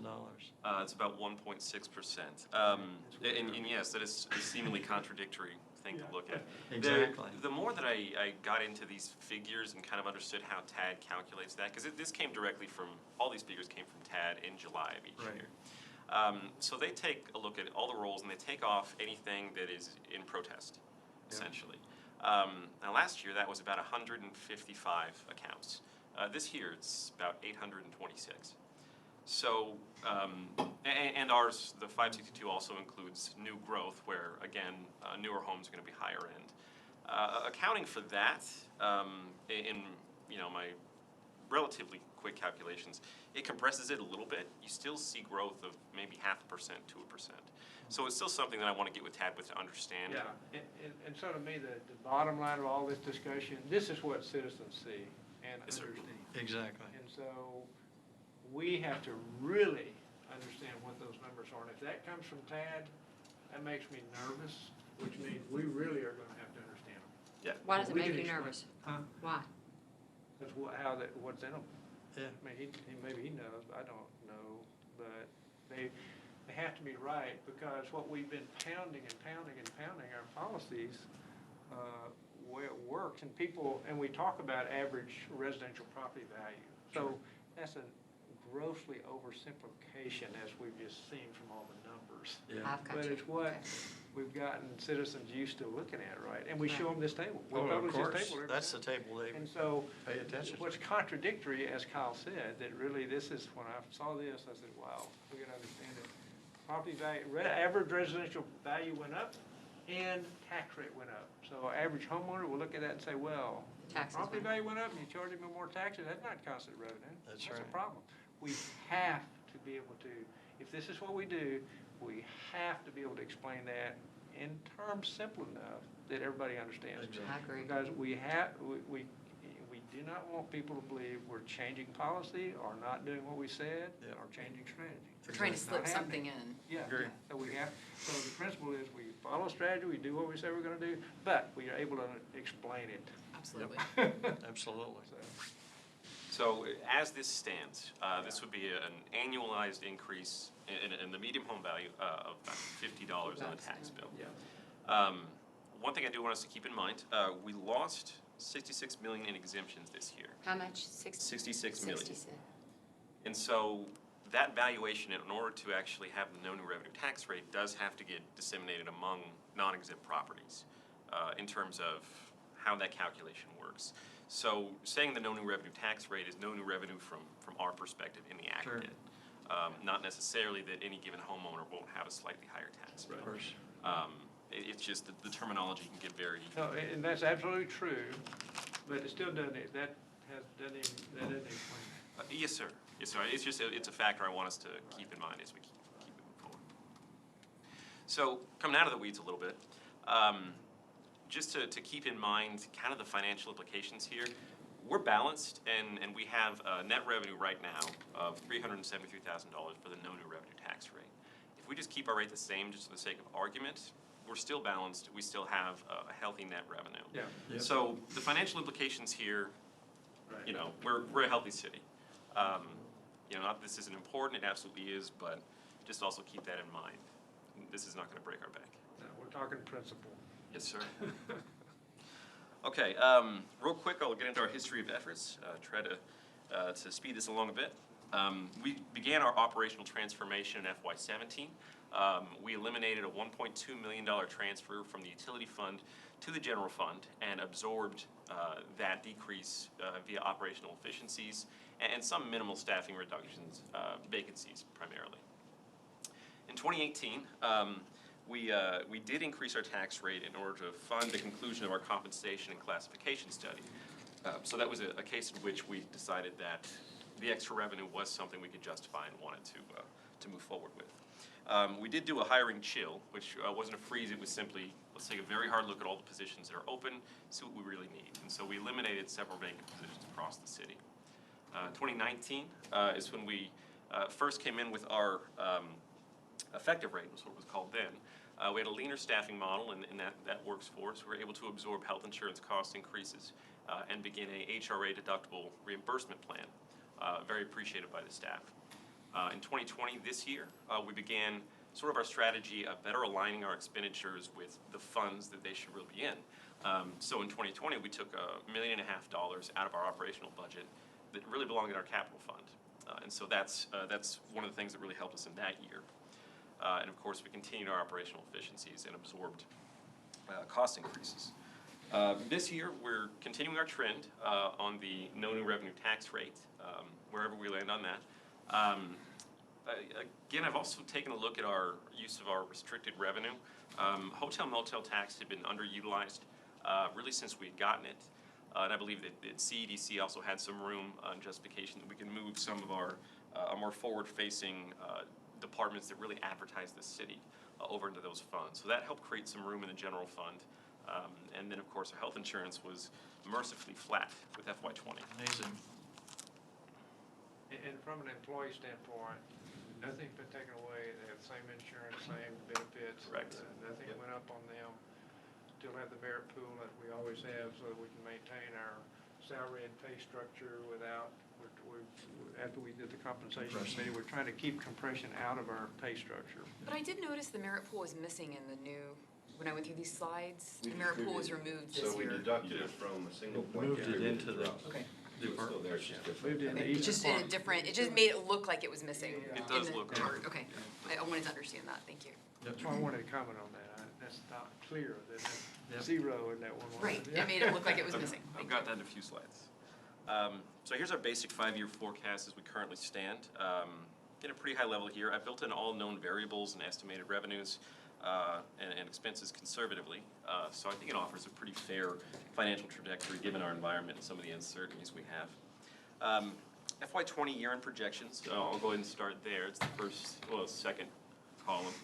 It's about 1.6%. And yes, that is a seemingly contradictory thing to look at. Exactly. The more that I got into these figures and kind of understood how TAD calculates that, because this came directly from, all these figures came from TAD in July of each Right. year. So they take a look at all the rolls and they take off anything that is in protest, essentially. Now last year that was about 155 accounts. This year it's about 826. So, and ours, the 562 also includes new growth where, again, newer homes are going to be higher end. Accounting for that, in my relatively quick calculations, it compresses it a little bit. You still see growth of maybe 0.5% to 1%. So it's still something that I want to get with TAD with to understand. Yeah, and so to me, the bottom line of all this discussion, this is what citizens see and Yes, sir. understand. Exactly. And so we have to really understand what those numbers are. And if that comes from TAD, that makes me nervous, which means we really are going to have to understand them. Yeah. Why does it We make can you explain- nervous? Huh? Why? That's what's in them. Yeah. I mean, maybe he knows, I don't know, but they have to be right, because what we've been pounding and pounding and pounding our policies, where it works, and we talk about average residential property value. So that's a grossly oversimplification, as we've just seen from all the numbers. Yeah. I've got But you. it's what Okay. we've gotten citizens used to looking at, right? And we show them this table. We Oh, of publish this course. table every That's time. the table they And so, pay attention to. what's contradictory, as Kyle said, that really this is, when I saw this, I said, wow, we gotta understand it. Property value, average residential value went up and tax rate went up. So our average homeowner will look at that and say, well, Taxes property went up. value went up and you charge him more taxes, that's not constant revenue. That's a right. problem. We have to be able to, if this is what we do, we have to be able to explain that in terms simple enough that everybody understands. Exactly. I agree. Because we do not want people to believe we're changing policy or not doing what we said Yeah. or changing strategy. We're trying to It's slip not happening. something in. Yeah, Agree. so the principle is we follow strategy, we do what we say we're gonna do, but we are able to explain it. Absolutely. Absolutely. So as this stands, this would be an annualized increase in the medium home value of about $50 on the tax bill. Yeah. One thing I do want us to keep in mind, we lost 66 million in exemptions this year. How much? 66 million. 66. And so that valuation, in order to actually have the no new revenue tax rate, does have to get disseminated among non-exempt properties in terms of how that calculation works. So saying the no new revenue tax rate is no new revenue from our perspective in the aggregate. Not necessarily that any given homeowner won't have a slightly higher tax bill. Of course. It's just that the terminology can get very, No, and that's absolutely true, but it still doesn't, that doesn't explain it. yes, sir. Yes, sir. It's just, it's a factor I want us to keep in mind as we keep moving forward. So coming out of the weeds a little bit, just to keep in mind kind of the financial implications here, we're balanced and we have a net revenue right now of $373,000 for the no new revenue tax rate. If we just keep our rate the same just for the sake of argument, we're still balanced, we still have a healthy net revenue. Yeah. Yep. So the financial implications here, Right. you know, we're a healthy city. You know, not this isn't important, it absolutely is, but just also keep that in mind. This is not gonna break our bank. No, we're talking principle. Yes, sir. Okay, real quick, I'll get into our history of efforts, try to speed this along a bit. We began our operational transformation in FY17. We eliminated a $1.2 million transfer from the utility fund to the general fund and absorbed that decrease via operational efficiencies and some minimal staffing reductions, vacancies primarily. In 2018, we did increase our tax rate in order to fund the conclusion of our compensation and classification study. So that was a case in which we decided that the extra revenue was something we could justify and wanted to move forward with. We did do a hiring chill, which wasn't a freeze, it was simply, let's take a very hard look at all the positions that are open, see what we really need. And so we eliminated several vacant positions across the city. 2019 is when we first came in with our effective rate, was what it was called then. We had a leaner staffing model, and that works for us. We were able to absorb health insurance cost increases and begin a HRA deductible reimbursement plan, very appreciated by the staff. In 2020, this year, we began sort of our strategy of better aligning our expenditures with the funds that they should really be in. So in 2020, we took $1.5 million out of our operational budget that really belonged in our capital fund. And so that's one of the things that really helped us in that year. And of course, we continued our operational efficiencies and absorbed cost increases. This year, we're continuing our trend on the no new revenue tax rate, wherever we land on that. Again, I've also taken a look at our use of our restricted revenue. Hotel motel tax had been underutilized really since we'd gotten it. And I believe that CEDC also had some room and justification that we can move some of our more forward-facing departments that really advertise the city over into those funds. So that helped create some room in the general fund. And then, of course, our health insurance was mercifully flat with FY20. Amazing. And from an employee standpoint, nothing's been taken away. They have the same insurance, same benefits. Correct. Nothing went up on them. Still have the merit pool that we always have so that we can maintain our salary and pay structure without, after we did the compensation committee, we're trying to keep compression out of our pay structure. But I did notice the merit pool is missing in the new, when I went through these slides, the merit pool was removed this year. So we deducted it from a single point. Moved it into the. Okay. It's still there, it's just different. Moved it into Okay, each it's just in a department. different, it just made it look like it was missing. It in does the look chart. Okay, I wanted to understand that, thank you. That's why I wanted to comment on that. That's not clear, that Yep. zero in that one line. Right, it made it look like it was missing. I've got that in a few slides. So here's our basic 5-year forecast as we currently stand. Get a pretty high level here. I built in all known variables and estimated revenues and expenses conservatively. So I think it offers a pretty fair financial trajectory given our environment and some of the uncertainties we have. FY20 year-end projections, I'll go ahead and start there. It's the second column.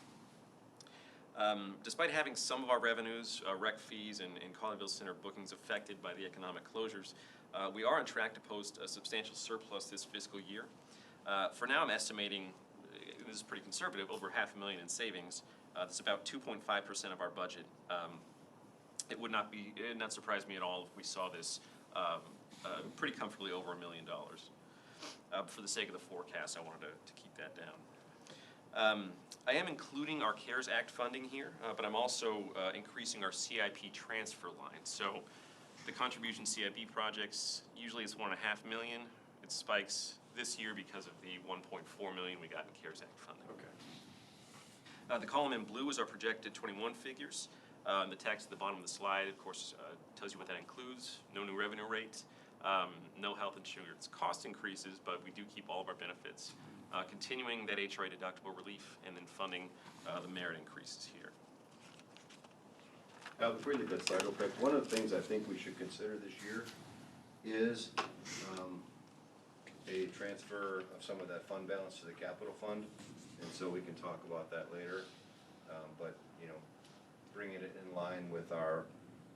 Despite having some of our revenues, rec fees, and Colleyville Center bookings affected by the economic closures, we are on track to post a substantial surplus this fiscal year. For now, I'm estimating, this is pretty conservative, over $500,000 in savings. That's about 2.5% of our budget. It would not surprise me at all if we saw this pretty comfortably over $1 million. For the sake of the forecast, I wanted to keep that down. I am including our CARES Act funding here, but I'm also increasing our CIP transfer line. So the contribution CIP projects, usually it's $1.5 million. It spikes this year because of the $1.4 million we got in CARES Act funding. Okay. The column in blue is our projected 21 figures. The text at the bottom of the slide, of course, tells you what that includes. No new revenue rate, no health insurance cost increases, but we do keep all of our benefits. Continuing that HRA deductible relief, and then funding the merit increases here. Before you leave that slide real quick, one of the things I think we should consider this year is a transfer of some of that fund balance to the capital fund, and so we can talk about that later. But, you know, bringing it in line with our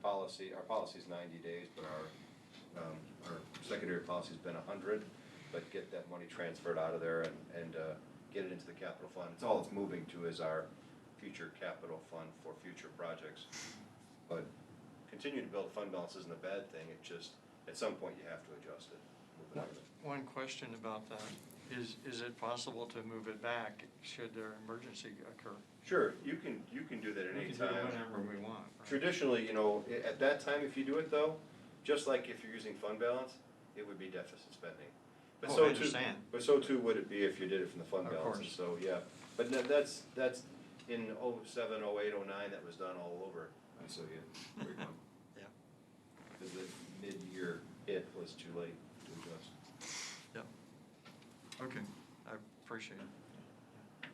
policy. Our policy is 90 days, but our secondary policy's been 100. But get that money transferred out of there and get it into the capital fund. It's all it's moving to is our future capital fund for future projects. But continue to build fund balance isn't a bad thing. It just, at some point, you have to adjust it. Move it out of it. One question about that, is it possible to move it back should there emergency occur? Sure, you can do that at any We can do it time. whenever we want, right? Traditionally, you know, at that time, if you do it though, just like if you're using fund balance, it would be deficit spending. But Oh, so I too, understand. but so too would it be if you did it from the fund Of balance, course. and so, yeah. But that's in 07, 08, 09, that was done all over, and so yeah. Yeah. Because the mid-year hit was too late to adjust. Yeah. Okay, I appreciate it.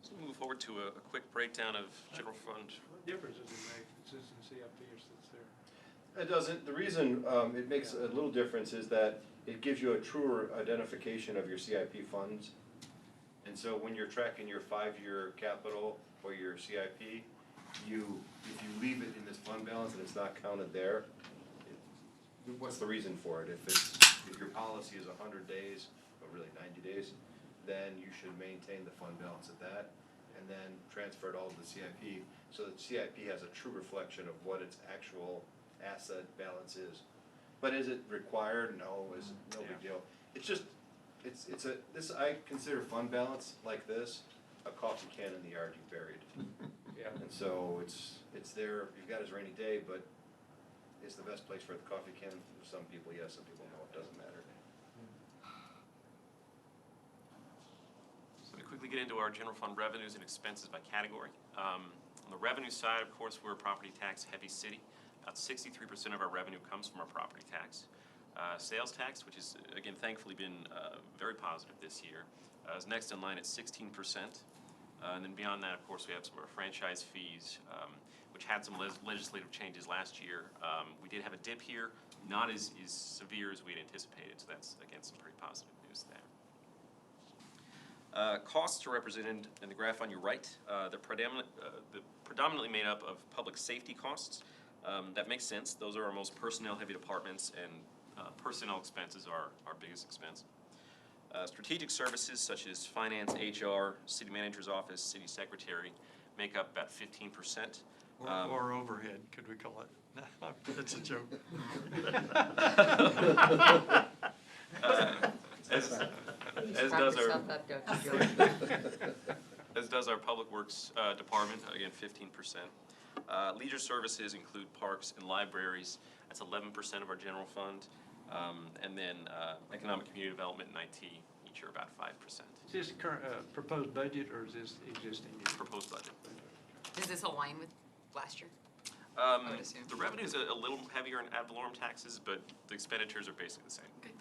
So we'll move forward to a quick breakdown of general fund. What difference does it make since the CIP is there? It doesn't. The reason it makes a little difference is that it gives you a truer identification of your CIP funds. And so when you're tracking your 5-year capital or your CIP, if you leave it in this fund balance and it's not counted there, what's the reason for it? If your policy is 100 days, or really 90 days, then you should maintain the fund balance at that, and then transfer it all to the CIP, so that CIP has a true reflection of what its actual asset balance is. But is it required? No, it's no big deal. It's just, I consider fund balance like this, a coffee can in the yard you buried. Yeah. And so it's there, you've got his rainy day, but it's the best place for the coffee can. For some people, yes, some people no, it doesn't matter. So we quickly get into our general fund revenues and expenses by category. On the revenue side, of course, we're a property tax heavy city. About 63% of our revenue comes from our property tax. Sales tax, which has, again, thankfully been very positive this year, is next in line at 16%. And then beyond that, of course, we have some of our franchise fees, which had some legislative changes last year. We did have a dip here, not as severe as we had anticipated, so that's, again, some pretty positive news there. Costs are represented in the graph on your right. They're predominantly made up of public safety costs. That makes sense. Those are our most personnel-heavy departments, and personnel expenses are our biggest expense. Strategic services such as finance, HR, city manager's office, city secretary make up about 15%. Or overhead, could we call it? That's a joke. As does our public works department, again 15%. Leisure services include parks and libraries. That's 11% of our general fund. And then economic community development and IT, each are about 5%. Is this current, proposed budget, or is this existing? Proposed budget. Does this align with last year? I would assume. The revenue is a little heavier in ad valorem taxes, but the expenditures are basically the same. Okay.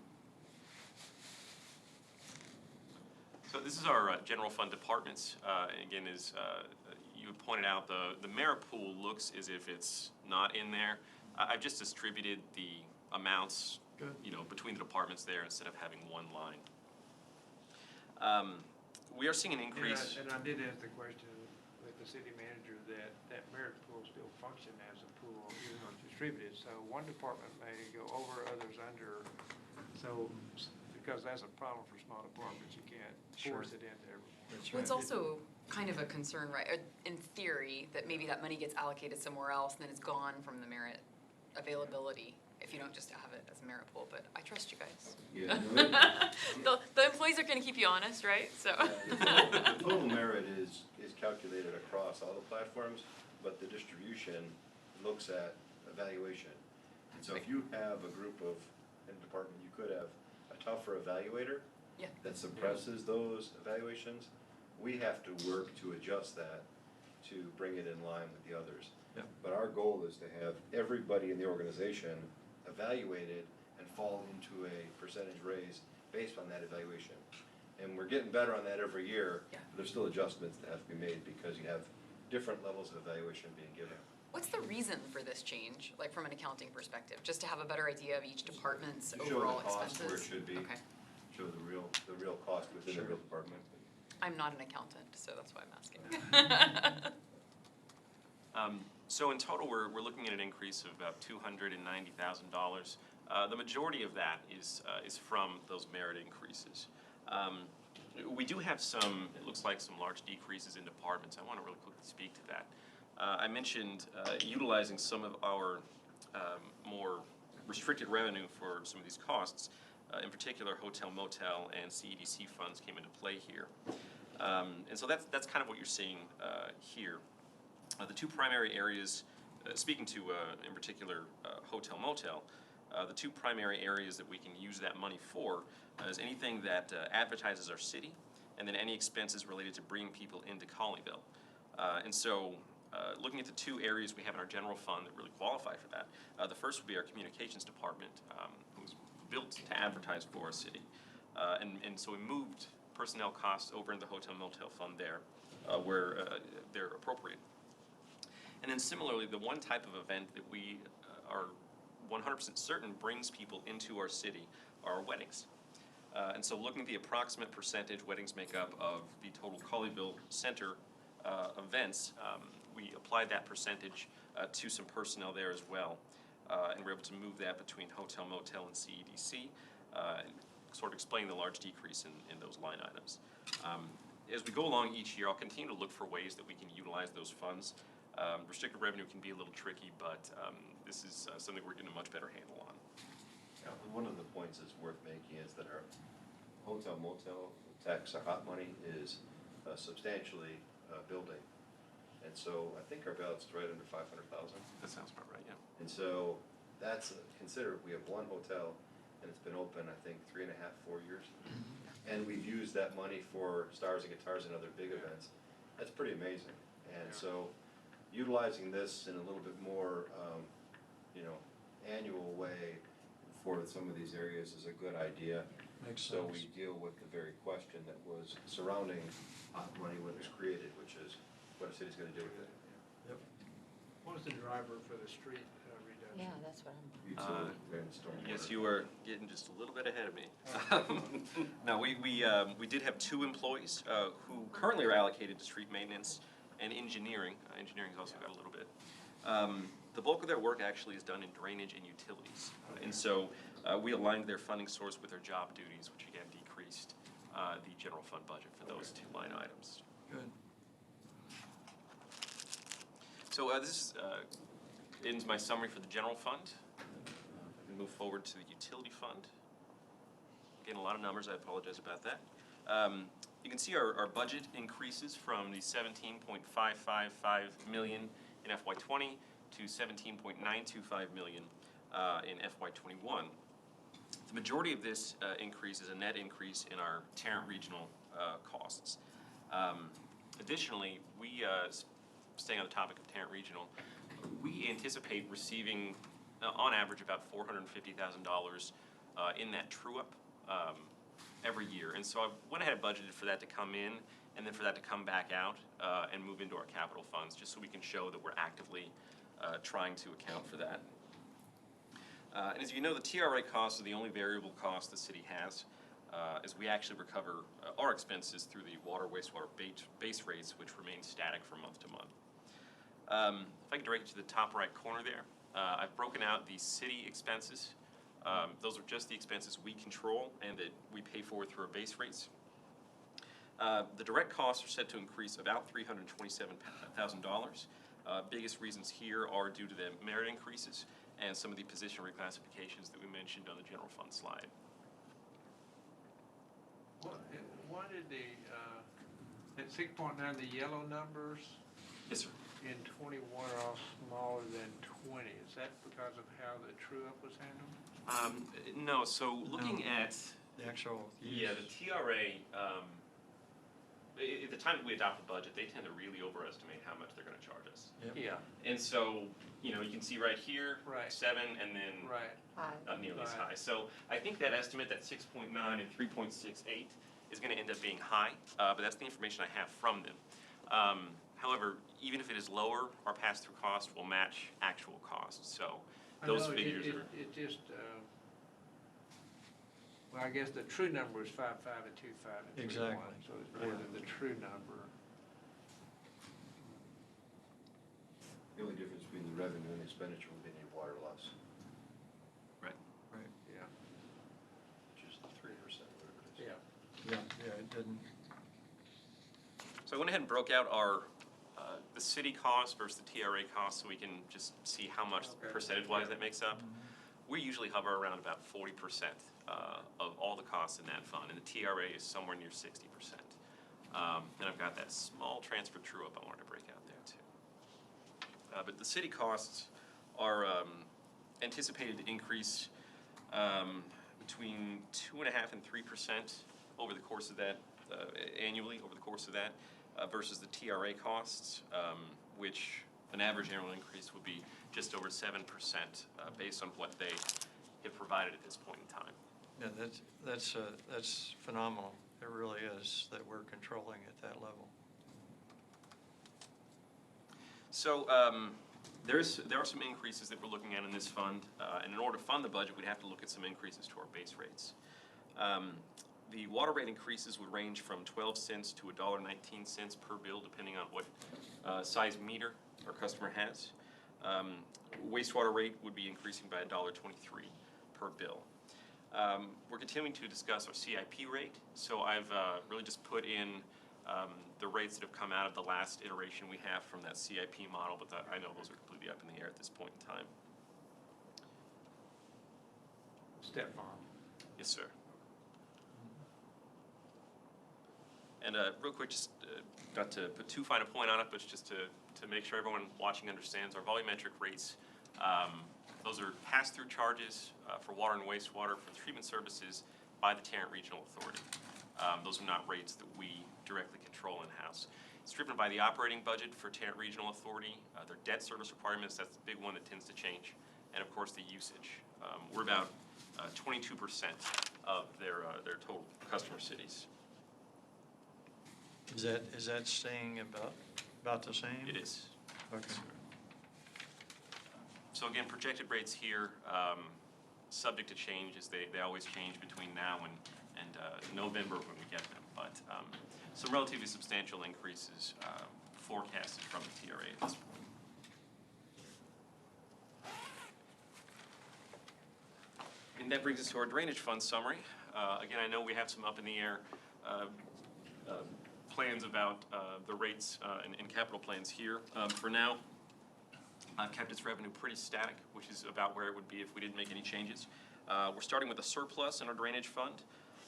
So this is our general fund departments. Again, as you pointed out, the merit pool looks as if it's not in there. I've just distributed the amounts, between the departments there instead of having one line. We are seeing an increase. And I did ask the question with the city manager that merit pool still function as a pool, even though it's distributed. So one department may go over, others under. So, because that's a problem for small departments, you can't force it into everyone. Well, it's also kind of a concern, right, in theory, that maybe that money gets allocated somewhere else and then it's gone from the merit availability if you don't just have it as a merit pool, but I trust you guys. Yeah, The employees are gonna keep you honest, right, so. the total merit is calculated across all the platforms, but the distribution looks at evaluation. And so if you have a group of, in a department, you could have a tougher evaluator Yeah. that suppresses those evaluations. We have to work to adjust that to bring it in line with the others. Yeah. But our goal is to have everybody in the organization evaluated and fall into a percentage raise based on that evaluation. And we're getting better on that every year. Yeah. But there's still adjustments that have to be made because you have different levels of evaluation being given. What's the reason for this change, like from an accounting perspective? Just to have a better idea of each department's To show the overall cost expenses? where it should be. Okay. Show the real cost within the real department. I'm not an accountant, so that's why I'm asking. So in total, we're looking at an increase of about $290,000. The majority of that is from those merit increases. We do have some, it looks like some large decreases in departments. I want to really quickly speak to that. I mentioned utilizing some of our more restricted revenue for some of these costs. In particular, hotel, motel, and CEDC funds came into play here. And so that's kind of what you're seeing here. The two primary areas, speaking to in particular hotel, motel, the two primary areas that we can use that money for is anything that advertises our city, and then any expenses related to bringing people into Colleyville. And so looking at the two areas we have in our general fund that really qualify for that, the first would be our communications department, who's built to advertise for our city. And so we moved personnel costs over in the hotel motel fund there, where they're appropriate. And then similarly, the one type of event that we are 100% certain brings people into our city are our weddings. And so looking at the approximate percentage weddings make up of the total Colleyville Center events, we applied that percentage to some personnel there as well. And we're able to move that between hotel, motel, and CEDC, sort of explaining the large decrease in those line items. As we go along each year, I'll continue to look for ways that we can utilize those funds. Restricted revenue can be a little tricky, but this is something we're getting a much better handle on. Yeah, one of the points that's worth making is that our hotel motel tax, our hot money, is substantially building. And so I think our balance is right under 500,000. That sounds about right, yeah. And so that's, consider, we have one hotel and it's been open, I think, 3.5, 4 years. And we've used that money for Stars and Guitars and other big events. That's pretty amazing. And so utilizing this in a little bit more, annual way for some of these areas is a good idea. Makes So sense. we deal with the very question that was surrounding hot money when it was created, which is what a city's gonna do with it. What was the driver for the street reduction? Yeah, that's what I'm. Utility and stormwater. Yes, you were getting just a little bit ahead of me. No, we did have 2 employees who currently are allocated to street maintenance and engineering. Engineering's also got a little bit. The bulk of their work actually is done in drainage and utilities. And so we aligned their funding source with their job duties, which again decreased the general fund budget for those 2 line items. Good. So this ends my summary for the general fund. If we move forward to the utility fund. Again, a lot of numbers, I apologize about that. You can see our budget increases from the $17.555 million in FY20 to $17.925 million in FY21. The majority of this increase is a net increase in our Tarrant Regional costs. Additionally, we, staying on the topic of Tarrant Regional, we anticipate receiving, on average, about $450,000 in that true-up every year. And so I went ahead and budgeted for that to come in and then for that to come back out and move into our capital funds, just so we can show that we're actively trying to account for that. And as you know, the TRA costs are the only variable cost the city has, as we actually recover our expenses through the water wastewater base rates, which remain static from month to month. If I can direct you to the top right corner there, I've broken out the city expenses. Those are just the expenses we control and that we pay for through our base rates. The direct costs are set to increase about $327,000. Biggest reasons here are due to the merit increases and some of the position reclassifications that we mentioned on the general fund slide. Why did at 6.9, the yellow numbers Yes, sir. in 21 are all smaller than 20? Is that because of how the true-up was handled? No, so looking at, The actual. yeah, the TRA, at the time that we adopt the budget, they tend to really overestimate how much they're gonna charge us. Yep. Yeah, And so, you can see right here, Right. 7, and then right. not nearly as Right. high. So I think that estimate, that 6.9 and 3.68, is gonna end up being high, but that's the information I have from them. However, even if it is lower, our pass-through cost will match actual costs, so those I know figures are. It just, well, I guess the true number is 5.5 and 2.5 and 3.1. Exactly. So it's more than the true number. The only difference between the revenue and expenditure would be any water loss, Right. Right. Yeah, which is 3%, whatever it is. yeah. Yeah, it didn't. So I went ahead and broke out our, the city cost versus the TRA cost, so we can just see how much Okay. percentage-wise that makes up. We usually hover around about 40% of all the costs in that fund, and the TRA is somewhere near 60%. And I've got that small transfer true-up I wanted to break out there too. But the city costs are anticipated to increase between 2.5% and 3% over the course of that, annually over the course of that, versus the TRA costs, which an average annual increase would be just over 7% based on what they have provided at this point in time. Yeah, that's phenomenal. It really is that we're controlling at that level. So there are some increases that we're looking at in this fund, and in order to fund the budget, we'd have to look at some increases to our base rates. The water rate increases would range from 12 cents to $1.19 per bill, depending on what size meter our customer has. Wastewater rate would be increasing by $1.23 per bill. We're continuing to discuss our CIP rate, so I've really just put in the rates that have come out of the last iteration we have from that CIP model, but I know those are completely up in the air at this point in time. Stepmom. Yes, sir. And real quick, just not to put too fine a point on it, but just to make sure everyone watching understands, our volumetric rates, those are pass-through charges for water and wastewater for treatment services by the Tarrant Regional Authority. Those are not rates that we directly control in-house. It's driven by the operating budget for Tarrant Regional Authority, their debt service requirements, that's the big one that tends to change, and of course the usage. We're about 22% of their total customer cities. Is that staying about the same? It is. Okay. So again, projected rates here, subject to change as they always change between now and November when we get them. But some relatively substantial increases forecasted from the TRA at this point. And that brings us to our drainage fund summary. Again, I know we have some up in the air plans about the rates and capital plans here. For now, I've kept its revenue pretty static, which is about where it would be if we didn't make any changes. We're starting with a surplus in our drainage fund.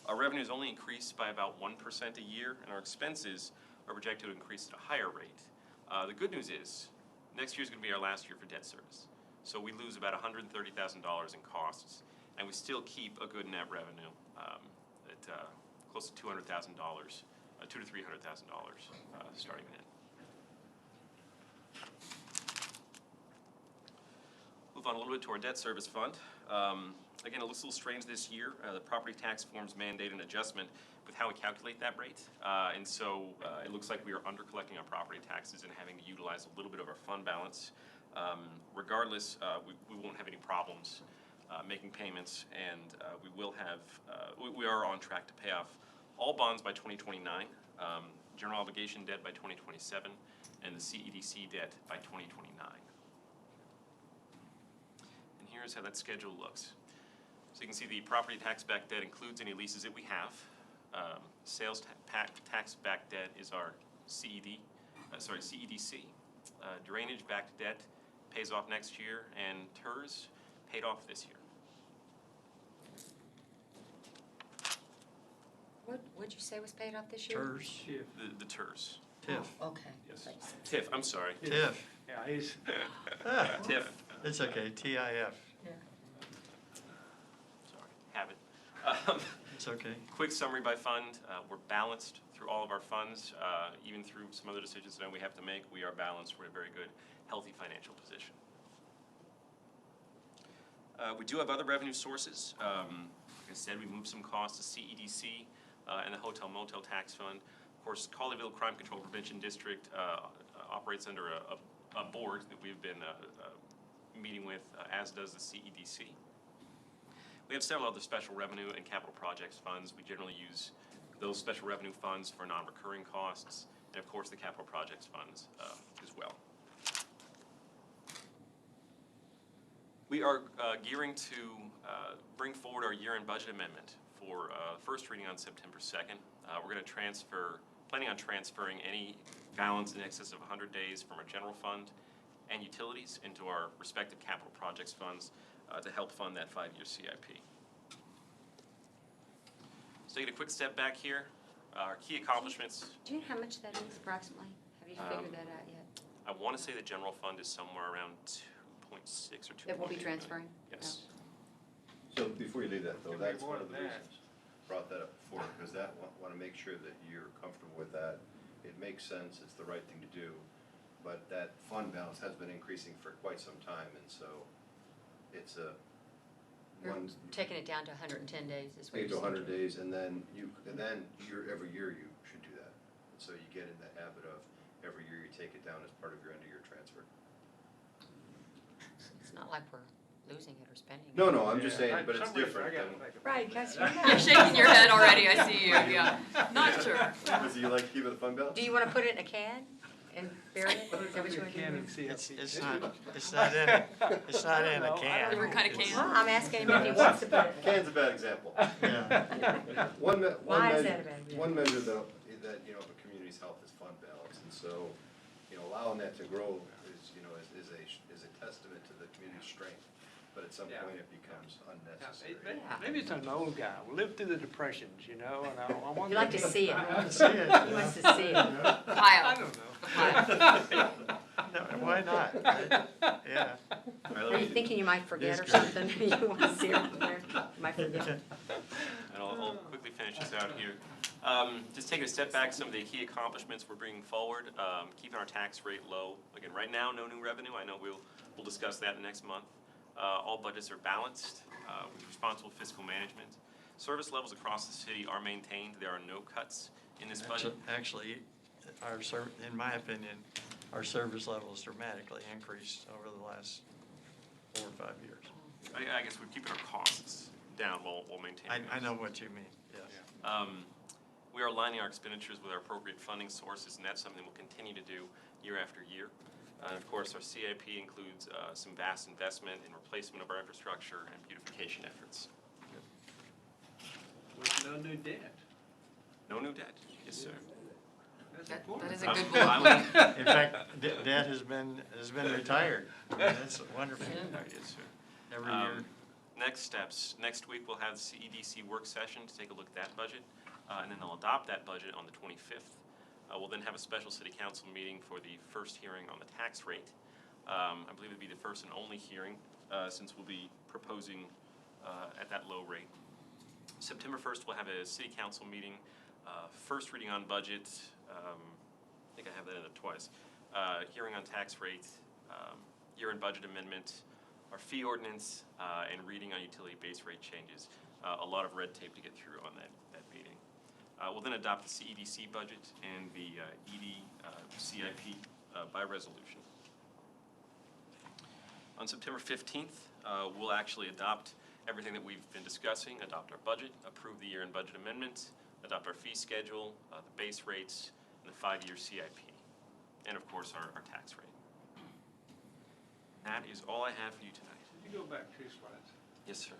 Our revenues only increased by about 1% a year, and our expenses are projected to increase at a higher rate. The good news is, next year is going to be our last year for debt service. So we lose about $130,000 in costs, and we still keep a good net revenue at close to $200,000, $200,000 to $300,000 starting then. Move on a little bit to our debt service fund. Again, it looks a little strange this year. The property tax forms mandate an adjustment with how we calculate that rate. And so it looks like we are under collecting our property taxes and having to utilize a little bit of our fund balance. Regardless, we won't have any problems making payments, and we are on track to pay off all bonds by 2029, general obligation debt by 2027, and the CEDC debt by 2029. And here's how that schedule looks. So you can see the property tax back debt includes any leases that we have. Sales tax back debt is our CEDC. Drainage backed debt pays off next year, and TERS paid off this year. What'd you say was paid off this year? TERS. The TERS. TIF. Okay. Yes. Thanks. TIF, I'm sorry. TIF. Yeah, he's, TIF. It's okay, TIF. Sorry, have it. It's okay. Quick summary by fund. We're balanced through all of our funds. Even through some other decisions that we have to make, we are balanced. We're in a very good, healthy financial position. We do have other revenue sources. Like I said, we moved some costs to CEDC and the Hotel Motel Tax Fund. Of course, Colleyville Crime Control Prevention District operates under a board that we've been meeting with, as does the CEDC. We have several other special revenue and capital projects funds. We generally use those special revenue funds for non-recurring costs, and of course the capital projects funds as well. We are gearing to bring forward our year-end budget amendment for first reading on September 2nd. We're going to planning on transferring any balance in excess of 100 days from our general fund and utilities into our respective capital projects funds to help fund that 5-year CIP. So taking a quick step back here, our key accomplishments. Do you know how much that is approximately? Have you figured that out yet? I want to say the general fund is somewhere around 2.6 or 2.8 That we'll be million. transferring? Yes. So before you leave that though, It'll be that's more one of than the that. reasons brought that up before, because that, want to make sure that you're comfortable with that. It makes sense, it's the right thing to do, but that fund balance has been increasing for quite some time, and so it's a You're one. taking it down to 110 days is what Maybe you're saying? 100 days, and then every year you should do that. And so you get in the habit of every year you take it down as part of your end of year transfer. It's not like we're losing it or spending it. No, I'm just saying, Yeah. but For it's some reason, different I gotta than, think about Right, that. because You're shaking your head already, I see you, yeah. Not sure. so you like to keep it a fun belt? Do you want to put it in a can and bury it? Is that what you want to Can do? and see how It's, people it's do not, it. it's not in a, it's not in a No, I can. don't Different kind of It's- can. Well, I'm asking him if he wants to put it. Can's a bad example. Yeah. Why is that a bad idea? One measure though, that, you know, of a community's health is fund balance, and so, you know, allowing that to grow is, you know, is a testament to the community's strength, but at some Yeah. point it becomes unnecessary. Maybe it's an old guy, we lived through the depressions, you know, and I want. You like to see it. I want to see it. He wants to see it. I Kyle. don't know. Kyle. No, why not? Yeah. Are you thinking you might forget It or is good. something? You want to see it there? You might forget. And I'll quickly finish this out here. Just taking a step back, some of the key accomplishments we're bringing forward, keeping our tax rate low. Again, right now, no new revenue. I know we'll discuss that the next month. All budgets are balanced with responsible fiscal management. Service levels across the city are maintained. There are no cuts in this budget. Actually, in my opinion, our service levels dramatically increased over the last 4 or 5 years. I guess we're keeping our costs down while maintaining. I those. know what you mean, yes. We are aligning our expenditures with our appropriate funding sources, and that's something we'll continue to do year after year. And of course, our CIP includes some vast investment in replacement of our infrastructure and beautification efforts. With no new debt. No new debt. Yes, sir. That's That important. is a good I bullet would- point. In fact, debt has been retired. I mean, that's wonderful. Yes, sir. Every year. Next steps. Next week, we'll have the CEDC work session to take a look at that budget, and then they'll adopt that budget on the 25th. We'll then have a special city council meeting for the first hearing on the tax rate. I believe it'll be the first and only hearing, since we'll be proposing at that low rate. September 1st, we'll have a city council meeting, first reading on budget. I think I have that in it twice. Hearing on tax rate, year-end budget amendment, our fee ordinance, and reading on utility base rate changes. A lot of red tape to get through on that meeting. We'll then adopt the CEDC budget and the ED CIP by resolution. On September 15th, we'll actually adopt everything that we've been discussing, adopt our budget, approve the year-end budget amendments, adopt our fee schedule, the base rates, and the 5-year CIP, and of course, our tax rate. That is all I have for you tonight. Could you go back 2 slides? Yes, sir.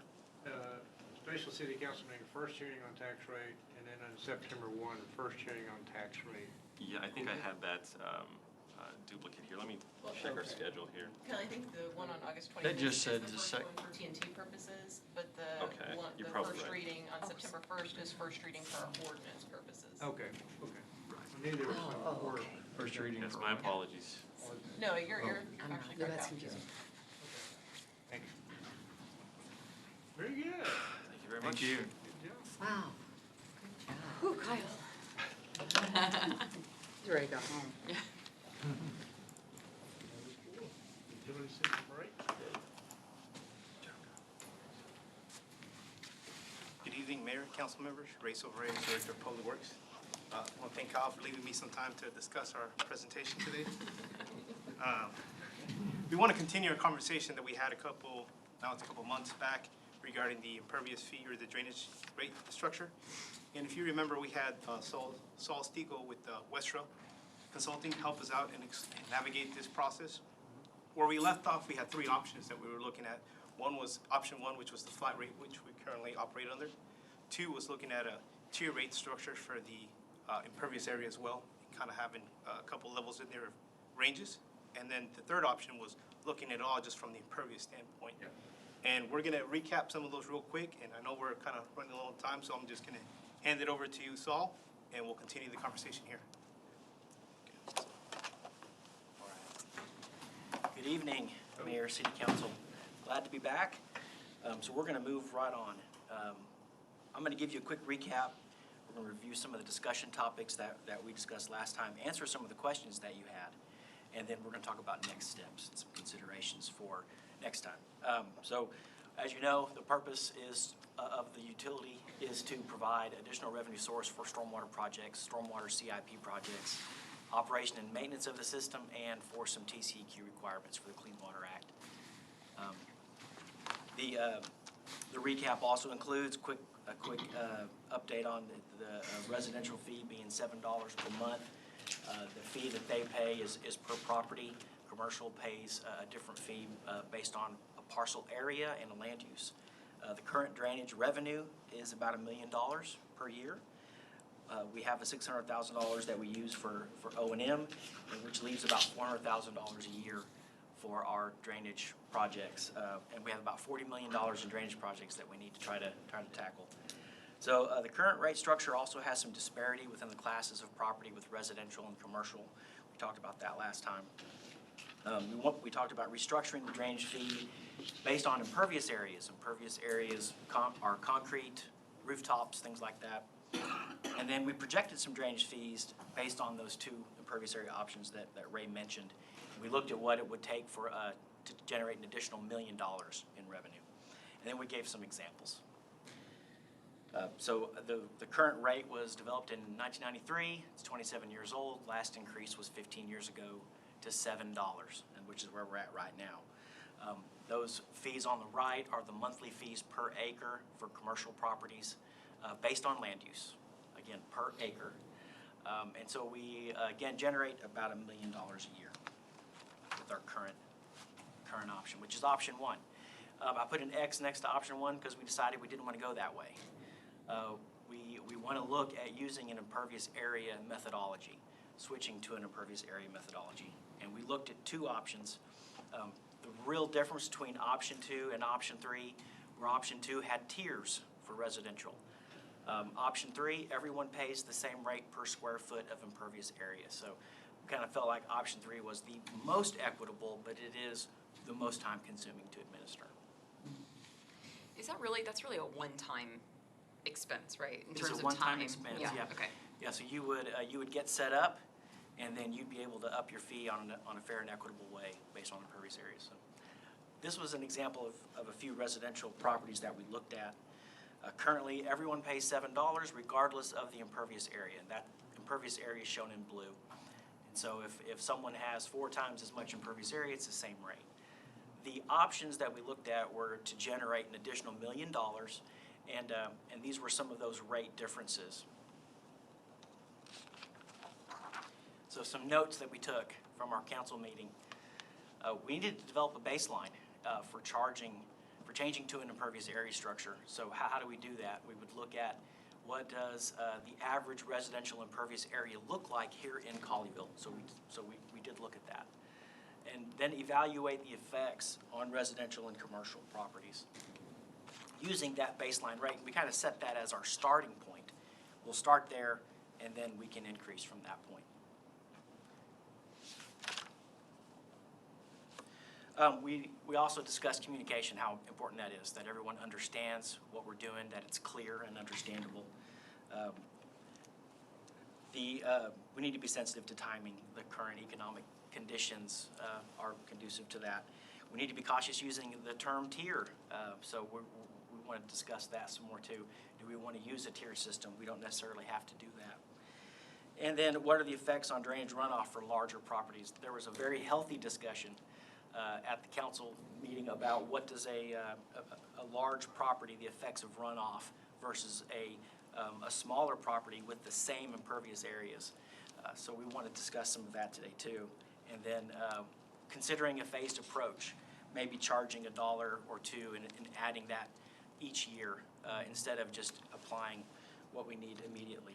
Special city council meeting, first hearing on tax rate, and then on September 1, first hearing on tax rate. Yeah, I think I had that duplicate here. Let me check our schedule here. Kelly, I think the one on August That 25th just is said the the first sec- one for TNT purposes, but Okay, you're the probably first right. reading on September 1st is first reading for our ordinance purposes. Okay. Neither of them were. First reading. Yes, for- my apologies. No, you're I'm not. actually No, correct. that's out. confusing. Thank you. Very good. Thank you very much. Thank you. Good job. Wow. Whew, Kyle. He's ready to go home. Utility system break. Good evening, Mayor, council members. Ray Silveray, Director of Public Works. I want to thank Kyle for leaving me some time to discuss our presentation today. We want to continue our conversation that we had a couple months back regarding the impervious fee or the drainage rate structure. And if you remember, we had Saul Stiegel with Westra Consulting help us out and navigate this process. Where we left off, we had 3 options that we were looking at. Option one, which was the flat rate, which we currently operate under. 2 was looking at a tier rate structure for the impervious area as well, kind of having a couple levels in there of ranges. And then the 3rd option was looking at all just from the impervious standpoint. Yep. And we're gonna recap some of those real quick, and I know we're kind of running low on time, so I'm just gonna hand it over to you, Saul, and we'll continue the conversation here. Good evening, Mayor, City Council. Glad to be back. So we're going to move right on. I'm going to give you a quick recap. We're going to review some of the discussion topics that we discussed last time, answer some of the questions that you had, and then we're going to talk about next steps and some considerations for next time. So as you know, the purpose of the utility is to provide additional revenue source for stormwater projects, stormwater CIP projects, operation and maintenance of the system, and for some TCEQ requirements for the Clean Water Act. The recap also includes a quick update on the residential fee being $7 per month. The fee that they pay is per property. Commercial pays a different fee based on a parcel area and a land use. The current drainage revenue is about $1 million per year. We have a $600,000 that we use for O&M, which leaves about $400,000 a year for our drainage projects. And we have about $40 million in drainage projects that we need to try to tackle. So the current rate structure also has some disparity within the classes of property with residential and commercial. We talked about that last time. We talked about restructuring the drainage fee based on impervious areas. Impervious areas are concrete, rooftops, things like that. And then we projected some drainage fees based on those two impervious area options that Ray mentioned. We looked at what it would take to generate an additional $1 million in revenue. And then we gave some examples. So the current rate was developed in 1993. It's 27 years old. Last increase was 15 years ago to $7, and which is where we're at right now. Those fees on the right are the monthly fees per acre for commercial properties based on land use, again, per acre. And so we, again, generate about $1 million a year with our current option, which is option one. I put an X next to option one because we decided we didn't want to go that way. We want to look at using an impervious area methodology, switching to an impervious area methodology. And we looked at two options. The real difference between option 2 and option 3, where option 2 had tiers for residential. Option 3, everyone pays the same rate per square foot of impervious area. So we kind of felt like option 3 was the most equitable, but it is the most time consuming to administer. Is that really, that's really a one-time expense, right? In It's terms a of one-time time? expense, Yeah, yeah. okay. Yeah, so you would get set up, and then you'd be able to up your fee on a fair and equitable way based on impervious areas. So this was an example of a few residential properties that we looked at. Currently, everyone pays $7 regardless of the impervious area. That impervious area is shown in blue. And so if someone has 4 times as much impervious area, it's the same rate. The options that we looked at were to generate an additional $1 million, and these were some of those rate differences. So some notes that we took from our council meeting. We needed to develop a baseline for changing to an impervious area structure. So how do we do that? We would look at what does the average residential impervious area look like here in Colleyville. So we did look at that. And then evaluate the effects on residential and commercial properties using that baseline rate. We kind of set that as our starting point. We'll start there, and then we can increase from that point. We also discussed communication, how important that is, that everyone understands what we're doing, that it's clear and understandable. We need to be sensitive to timing. The current economic conditions are conducive to that. We need to be cautious using the term tier. So we want to discuss that some more too. Do we want to use a tier system? We don't necessarily have to do that. And then what are the effects on drainage runoff for larger properties? There was a very healthy discussion at the council meeting about what does a large property, the effects of runoff versus a smaller property with the same impervious areas. So we want to discuss some of that today too. And then considering a phased approach, maybe charging $1 or $2 and adding that each year instead of just applying what we need immediately.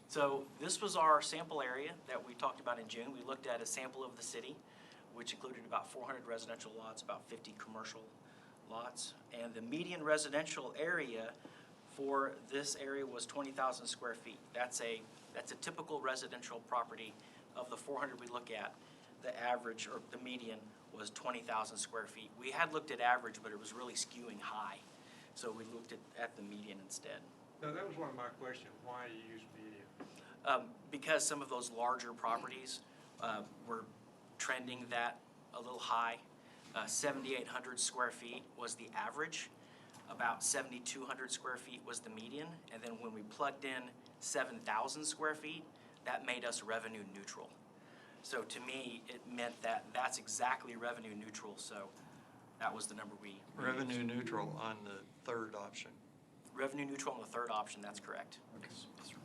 So this was our sample area that we talked about in June. We looked at a sample of the city, which included about 400 residential lots, about 50 commercial lots. And the median residential area for this area was 20,000 square feet. That's a typical residential property. Of the 400 we look at, the average or the median was 20,000 square feet. We had looked at average, but it was really skewing high. So we looked at the median instead. No, that was one of my questions, why you use median? Because some of those larger properties were trending that a little high. 7,800 square feet was the average. About 7,200 square feet was the median. And then when we plugged in 7,000 square feet, that made us revenue neutral. So to me, it meant that that's exactly revenue neutral. So That was the number we used. Revenue neutral on the third option. Revenue neutral on the third option, that's correct. Yes, sir.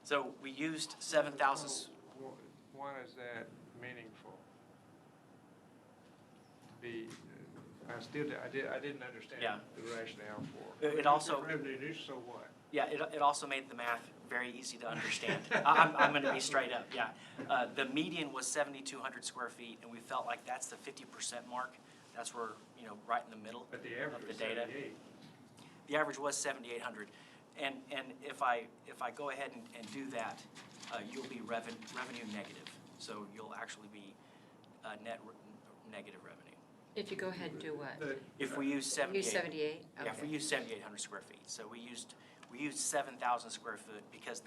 So we used 7,000. Why is that meaningful? To be, I didn't understand Yeah. the rationale for it. It also- Revenue neutral, so what? Yeah, it also made the math very easy to understand. I'm going to be straight up, yeah. The median was 7,200 square feet, and we felt like that's the 50% mark. That's where, right in the middle But the average of the was data. 78. The average was 7,800. And if I go ahead and do that, you'll be revenue negative. So you'll actually be net negative revenue. If you go ahead and do what? If we use 78. Use 78? Yeah, if we Okay. use 7,800 square feet. So we used 7,000 square foot because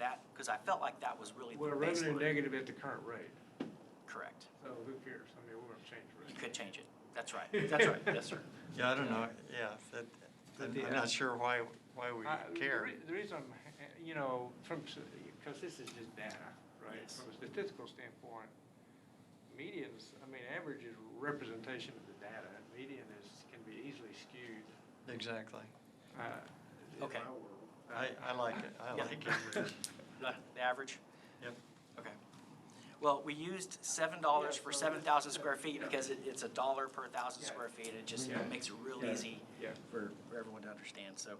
I felt like that was really the Well, revenue baseline. negative at the current rate, Correct. so who cares? I mean, we're gonna change the You rate. could change it. That's right. That's right. Yes, sir. Yeah, I don't know, yeah, I'm not sure why we care. The reason I'm, because this is just data, right? Yes. From a statistical standpoint, medians, average is representation of the data, and median can be easily skewed. Exactly. In Okay. my world. I like it, I Yeah. like it. The average? Yep. Okay. Well, we used $7 for 7,000 square feet because it's $1 per 1,000 square feet. It just makes it real easy Yeah. for everyone to understand. So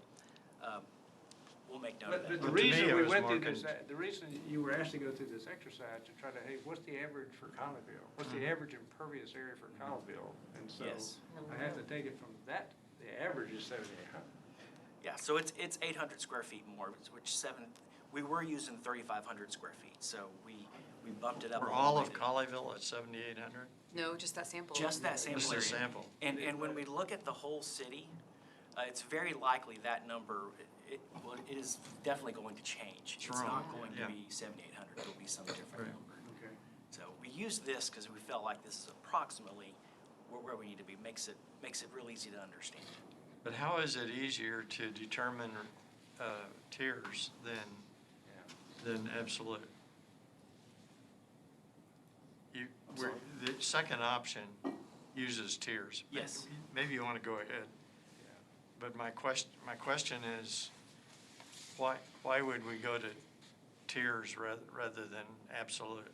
we'll make note But of the that. But to reason me, we it was went more through this, the reason you were asked to go through this exercise to try to, hey, what's the average for Colleyville? What's the average impervious area for Colleyville? And so Yes. I have to take it from that, the average is 7,800. Yeah, so it's 800 square feet more, we were using 3,500 square feet, so we bumped it up. Were a all little of bit. Colleyville at 7,800? No, just that sample. Just that sample Just a area. sample. And when we look at the whole city, it's very likely that number, it is definitely going to change. It's It's not wrong. going to Yeah. be 7,800, it'll be some different Right. number. Okay. So we used this because we felt like this is approximately where we need to be. Makes it real easy to understand. But how is it easier to determine tiers than absolute? The second option uses tiers. Yes. Maybe you want to go ahead. But my question is, why would we go to tiers rather than absolute?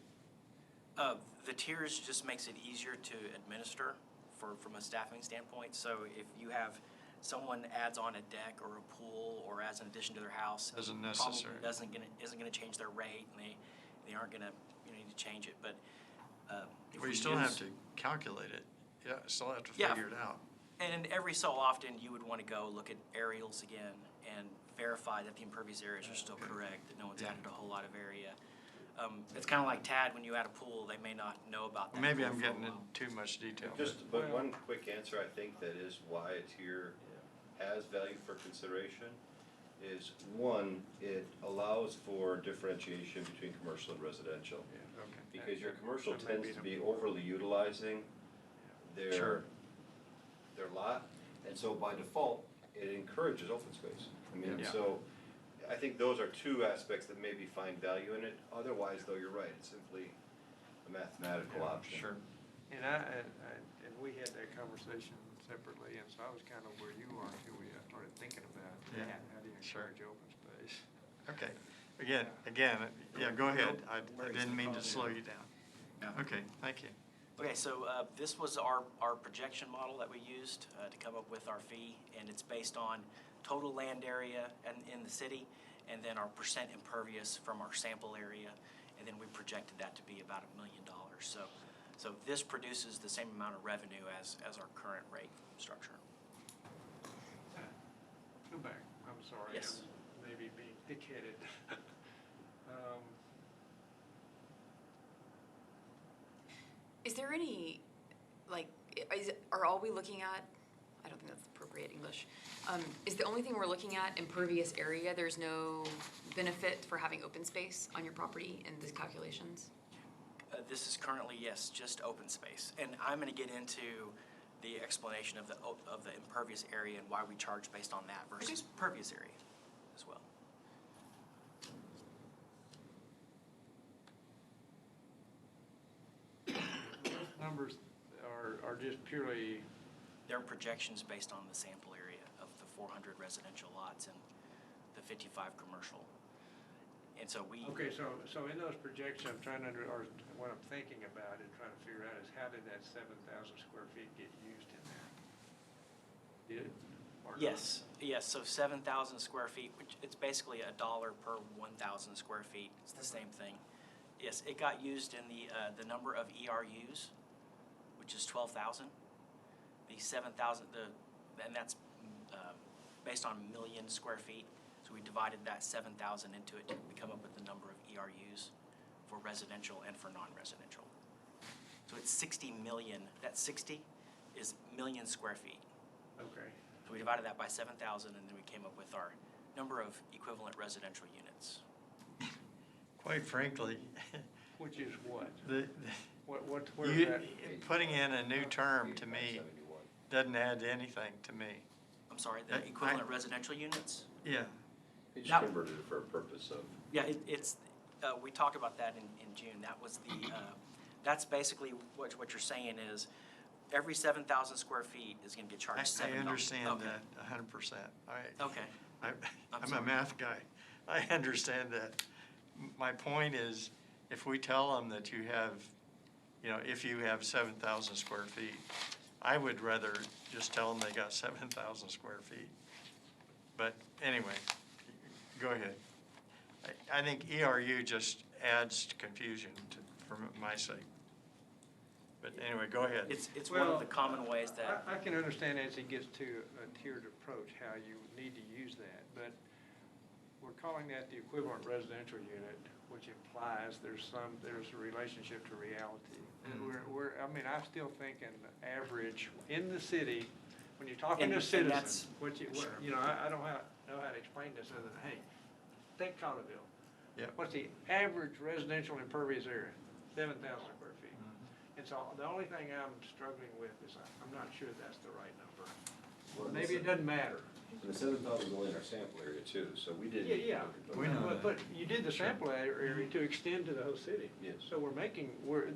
The tiers just makes it easier to administer from a staffing standpoint. So if you have someone adds on a deck or a pool or adds an addition to their house, Isn't probably necessary. isn't gonna change their rate, and they aren't gonna need to change it. But if Well, you we still have use- to calculate it. Yeah, still have to Yeah. figure it out. And every so often, you would want to go look at aerials again and verify that the impervious areas are still correct, that no one's added a whole lot of area. It's kind of like TAD, when you add a pool, they may not know about that. Maybe pool I'm for a getting in while. too much detail. But one quick answer, I think that is why a tier has value for consideration is, one, it allows for differentiation between commercial and residential. Okay. Because your commercial That may tends be to the- be overly utilizing Sure. their lot, and so by default, it encourages open space. Yeah. So I think those are two aspects that maybe find value in it. Otherwise, though, you're right, it's simply a mathematical option. Sure. And and we had that conversation separately, and so I was kind of where you are until we started thinking about Yeah. that. How do you Sure. encourage open space? Okay. Again, yeah, go ahead. I didn't mean to slow you down. Yeah. Okay, thank you. Okay, so this was our projection model that we used to come up with our fee, and it's based on total land area in the city, and then our percent impervious from our sample area, and then we projected that to be about $1 million. So this produces the same amount of revenue as our current rate structure. Go back, I'm sorry. Yes. I'm maybe being thick-headed. Is there any, are all we looking at, I don't think that's appropriate English. Is the only thing we're looking at impervious area? There's no benefit for having open space on your property in these calculations? This is currently, yes, just open space. And I'm going to get into the explanation of the impervious area and why we charge based on that versus pervious area as well. Numbers are just purely their projections based on the sample area of the 400 residential lots and the 55 commercial. And so we. Okay, so in those projections, I'm trying to, or what I'm thinking about and trying to figure out is how did that 7,000 square feet get used in there? Did it? Or not? Yes, so 7,000 square feet, which it's basically $1 per 1,000 square feet. It's the same thing. Yes, it got used in the number of ERUs, which is 12,000. The 7,000, and that's based on a million square feet. So we divided that 7,000 into it to come up with the number of ERUs for residential and for non-residential. So it's 60 million. That 60 is million square feet. Okay. So we divided that by 7,000, and then we came up with our number of equivalent residential units. Quite frankly, Which is what? where's that? Putting in a new term to me doesn't add anything to me. I'm sorry, the equivalent residential units? Yeah. He just That- converted it for a purpose of. Yeah, it's, we talked about that in June. That was the, that's basically what you're saying is every 7,000 square feet is gonna get charged $7. I understand Okay. that 100%. Okay, I'm a sorry. math guy. I understand that. My point is, if we tell them that you have, if you have 7,000 square feet, I would rather just tell them they got 7,000 square feet. But anyway, go ahead. I think ERU just adds confusion for my sake. But anyway, go ahead. it's one of the common ways that, I can understand as it gets to a tiered approach, how you need to use that, but we're calling that the equivalent residential unit, which implies there's a relationship to reality. And I'm still thinking average in the city, when you're talking And to that's- citizens, I don't know how to explain this other than, hey, take Colleyville. Yep. What's the average residential impervious area? 7,000 square feet. And so the only thing I'm struggling with is I'm not sure that's the right number. Maybe it doesn't matter. And the 7,000 is only in our sample area too, so we didn't. Yeah. We know that. But you did the sample area to extend to the whole city. Yes. So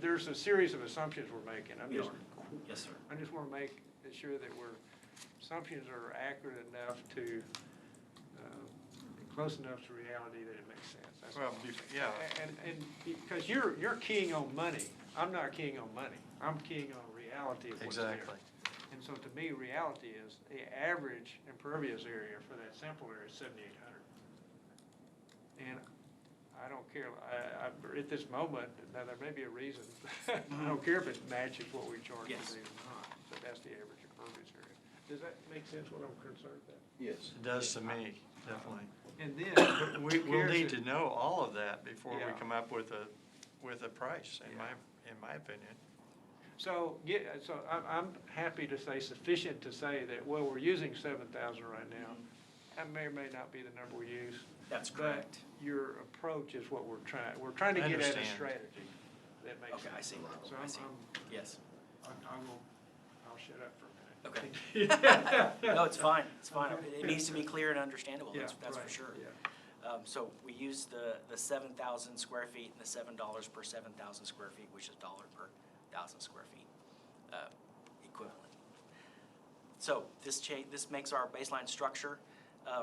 there's a series of assumptions we're making. yes, sir. I just want to make sure that assumptions are accurate enough to, close enough to reality that it makes sense. That's Well, all I'm saying. yeah. And because you're keying on money. I'm not keying on money. I'm keying on reality of what's there. Exactly. And so to me, reality is the average impervious area for that sample area is 7,800. And I don't care, at this moment, now there may be a reason, I don't care if it matches what we charge Yes. today or not, but that's the average impervious area. Does that make sense what I'm concerned about? Yes. It does to me, definitely. And then, We'll need to know all of that before we Yeah. come up with a price, in my opinion. so, I'm happy to say sufficient to say that, well, we're using 7,000 right now. That may or may not be the number we use. That's correct. But your approach is what we're trying to I get at a understand. strategy that makes sense. Okay, I see. So I see. Yes. I'll shut up for a minute. Okay. No, it's fine, it's fine. It needs to be clear and understandable, Yeah, that's for right, sure. yeah. So we use the 7,000 square feet and the $7 per 7,000 square feet, which is $1 per 1,000 square feet equivalent. So this makes our baseline structure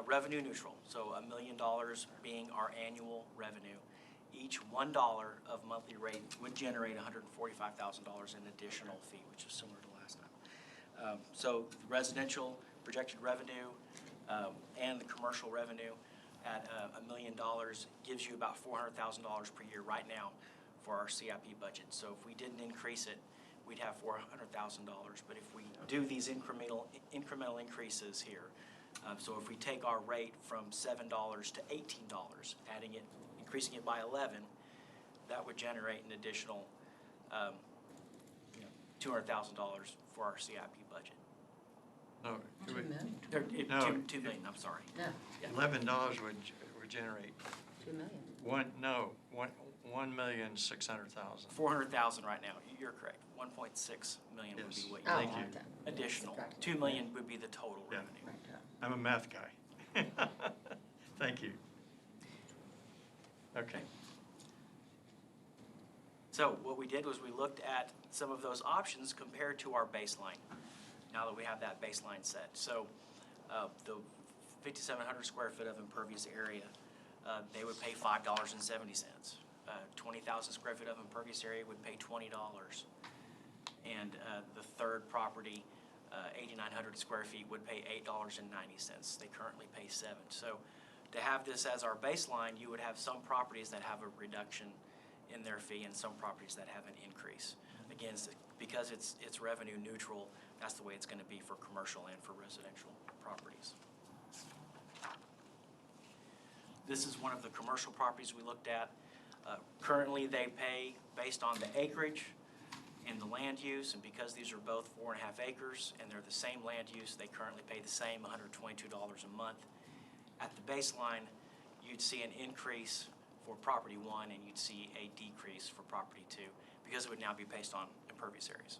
revenue neutral, so $1 million being our annual revenue. Each $1 of monthly rate would generate $145,000 in additional fee, which is similar to last time. So the residential projected revenue and the commercial revenue at $1 million gives you about $400,000 per year right now for our CIP budget. So if we didn't increase it, we'd have $400,000. But if we do these incremental increases here, so if we take our rate from $7 to $18, increasing it by 11, that would generate an additional $200,000 for our CIP budget. No, it would- Or, No. 2 million, I'm sorry. No, $11 would generate 2 million. 1,600,000. 400,000 right now, you're correct. 1.6 million would be Yes. what Oh, Thank you. okay. additional. Subtract. 2 million would be the total Yeah. revenue. Right, I'm a math guy. Thank you. Okay. So what we did was we looked at some of those options compared to our baseline. now that we have that baseline set. So the 5,700 square foot of impervious area, they would pay $5.70. 20,000 square foot of impervious area would pay $20. And the third property, 8,900 square feet, would pay $8.90. They currently pay $7. So to have this as our baseline, you would have some properties that have a reduction in their fee and some properties that have an increase. Again, because it's revenue neutral, that's the way it's going to be for commercial and for residential properties. This is one of the commercial properties we looked at. Currently, they pay based on the acreage and the land use, and because these are both 4.5 acres and they're the same land use, they currently pay the same $122 a month. At the baseline, you'd see an increase for property 1 and you'd see a decrease for property 2 because it would now be based on impervious areas.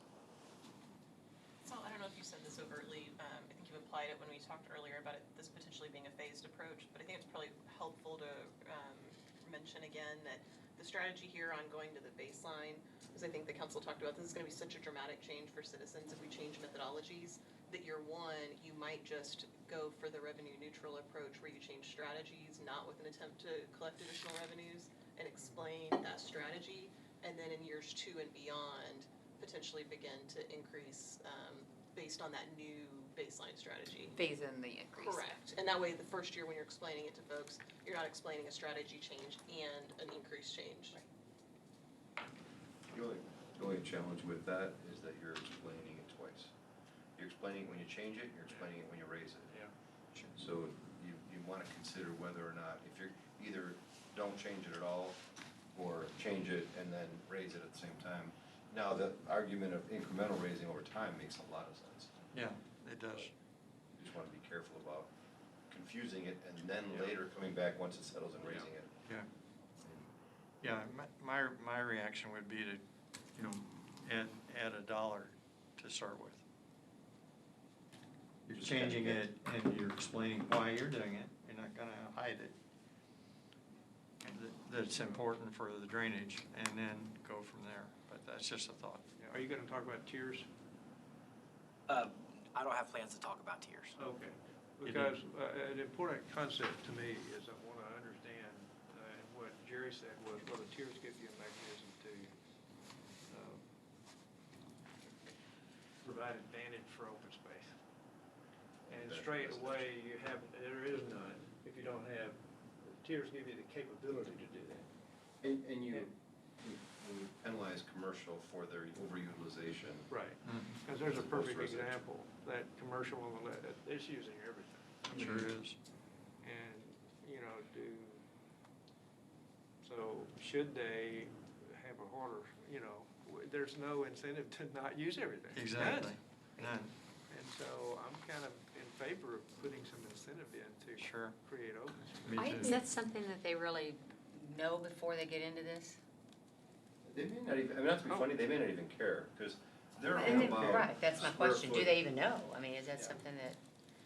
So I don't know if you said this overtly, I think you implied it when we talked earlier about this potentially being a phased approach, but I think it's probably helpful to mention again that the strategy here on going to the baseline, as I think the council talked about, this is going to be such a dramatic change for citizens if we change methodologies, that year one, you might just go for the revenue neutral approach where you change strategies, not with an attempt to collect additional revenues, and explain that strategy, and then in years 2 and beyond, potentially begin to increase based on that new baseline strategy. Phase in the increase. Correct. And that way, the first year when you're explaining it to folks, you're not explaining a strategy change and an increase change. The only challenge with that is that you're explaining it twice. You're explaining it when you change it, you're explaining it when you raise it. Yeah. So you want to consider whether or not, if you're either don't change it at all or change it and then raise it at the same time. Now, the argument of incremental raising over time makes a lot of sense. Yeah, it does. You just want to be careful about confusing it and then later coming back once it settles and raising it. Yeah. Yeah, my reaction would be to, add $1 to start with. You're Just changing kinda it and you're explaining why you're doing it. You're not gonna hide it. That's important for the drainage and then go from there. But that's just a thought. Are you gonna talk about tiers? I don't have plans to talk about tiers. Okay, because an important concept to me is I want to understand, and what Jerry said was, well, the tiers give you a mechanism to provide advantage for open space. And straight away, there is none if you don't have, the tiers give you the capability to do that. And you penalize commercial for their overutilization. Right, because there's a perfect example, that commercial on the left, it's using everything. Sure is. And, so should they have a harder, there's no incentive to not use everything. Exactly. None. None. And so I'm kind of in favor of putting some incentive in to Sure. create open space. Me Is too. that something that they really know before they get into this? They may not even, not to be funny, they may not even care, because they're all And then- about. Right, that's my square question. Do foot. they even know? I mean, is that Yeah. something that,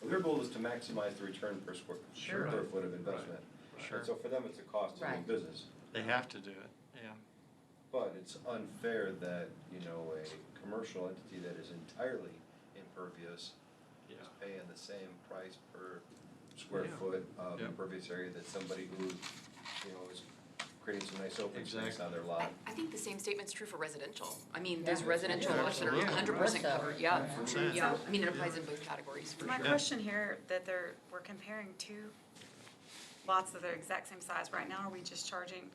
Their goal is to maximize the return per square Sure. foot of investment. Sure. And so for them, it's a cost of doing Right. business. They have to do it, yeah. But it's unfair that, a commercial entity that is entirely impervious is paying the same price per square Yeah. foot of Yeah. impervious area that somebody who, is creating some nice open space Exactly. on their lot. I think the same statement's true for residential. I mean, Yeah. there's residential Yeah, lots that are absolutely. 100% Right. covered, yeah. 100%. Yeah, I mean, it applies in both categories for My sure. question here, that we're comparing two lots that are the exact same size right now, are we just charging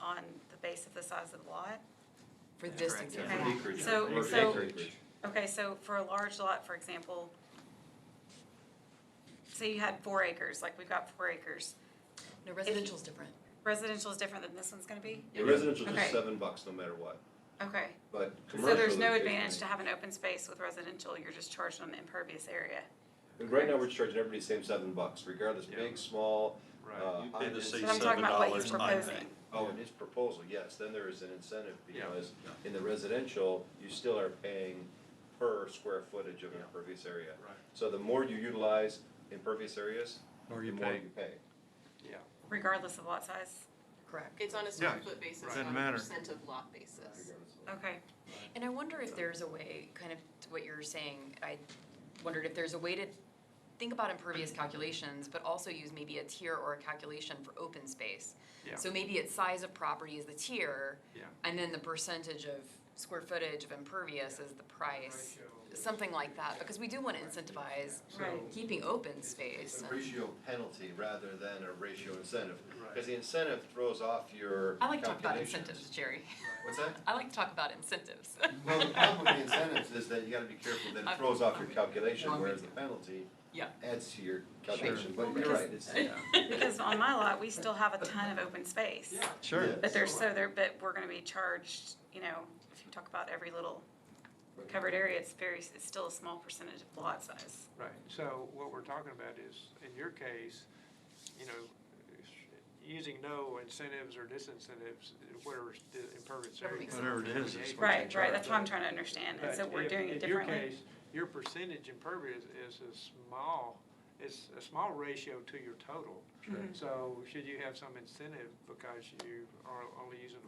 on the base of the size of the lot? For this correct, example. Okay. Acreage. So- Or so- acreage. Okay, so for a large lot, for example, say you had 4 acres, like we've got 4 acres. No, residential's different. Residential is different than this one's gonna be? The residential is Okay. $7 no matter what, Okay, but so commercial. there's no is advantage basically- to have an open space with residential, you're just charged on the impervious area. Right now, we're charging everybody the same $7, regardless, Yeah. big, small. Right. You pay high the density. But I'm talking about what he's $7 I pay. proposing. Oh, in his proposal, yes, then there is an incentive, Yeah. because in the residential, you still are paying per square footage of impervious area. Right. So the more you utilize impervious areas, Or the you more pay. you pay. Yeah. Regardless of lot size? Correct. It's on a square foot basis, Doesn't not a matter. percent of lot basis. Okay. And I wonder if there's a way, kind of to what you're saying, I wondered if there's a way to think about impervious calculations, but also use maybe a tier or a calculation for open space. Yeah. So maybe it's size of property is the tier, Yeah. and then the percentage of square footage of impervious is the price. Something like that, because we do want to incentivize Right. keeping open It's space. a ratio penalty rather than a ratio incentive. Right. Because the incentive throws off your I like to talk about calculations. incentives, Jerry. What's that? I like to talk about incentives. Well, the problem with the incentives is that you gotta be careful that it throws off your calculation, No, I'm whereas with the penalty Yeah. adds to your calculation. Well, But you're because- right, it's, Because on my lot, we still have a ton of open space. Sure. Yeah. But but we're gonna be charged, you know, if you talk about every little covered area, it's still a small percentage of lot size. Right, so what we're talking about is, in your case, you know, using no incentives or disincentives, whatever the impervious area. Whatever it is, it's what Right, right, that's what I'm trying to understand, and so But we're if- doing it differently. In your case, your percentage impervious is a small ratio to your total. Mhm. So should you have some incentive because you are only using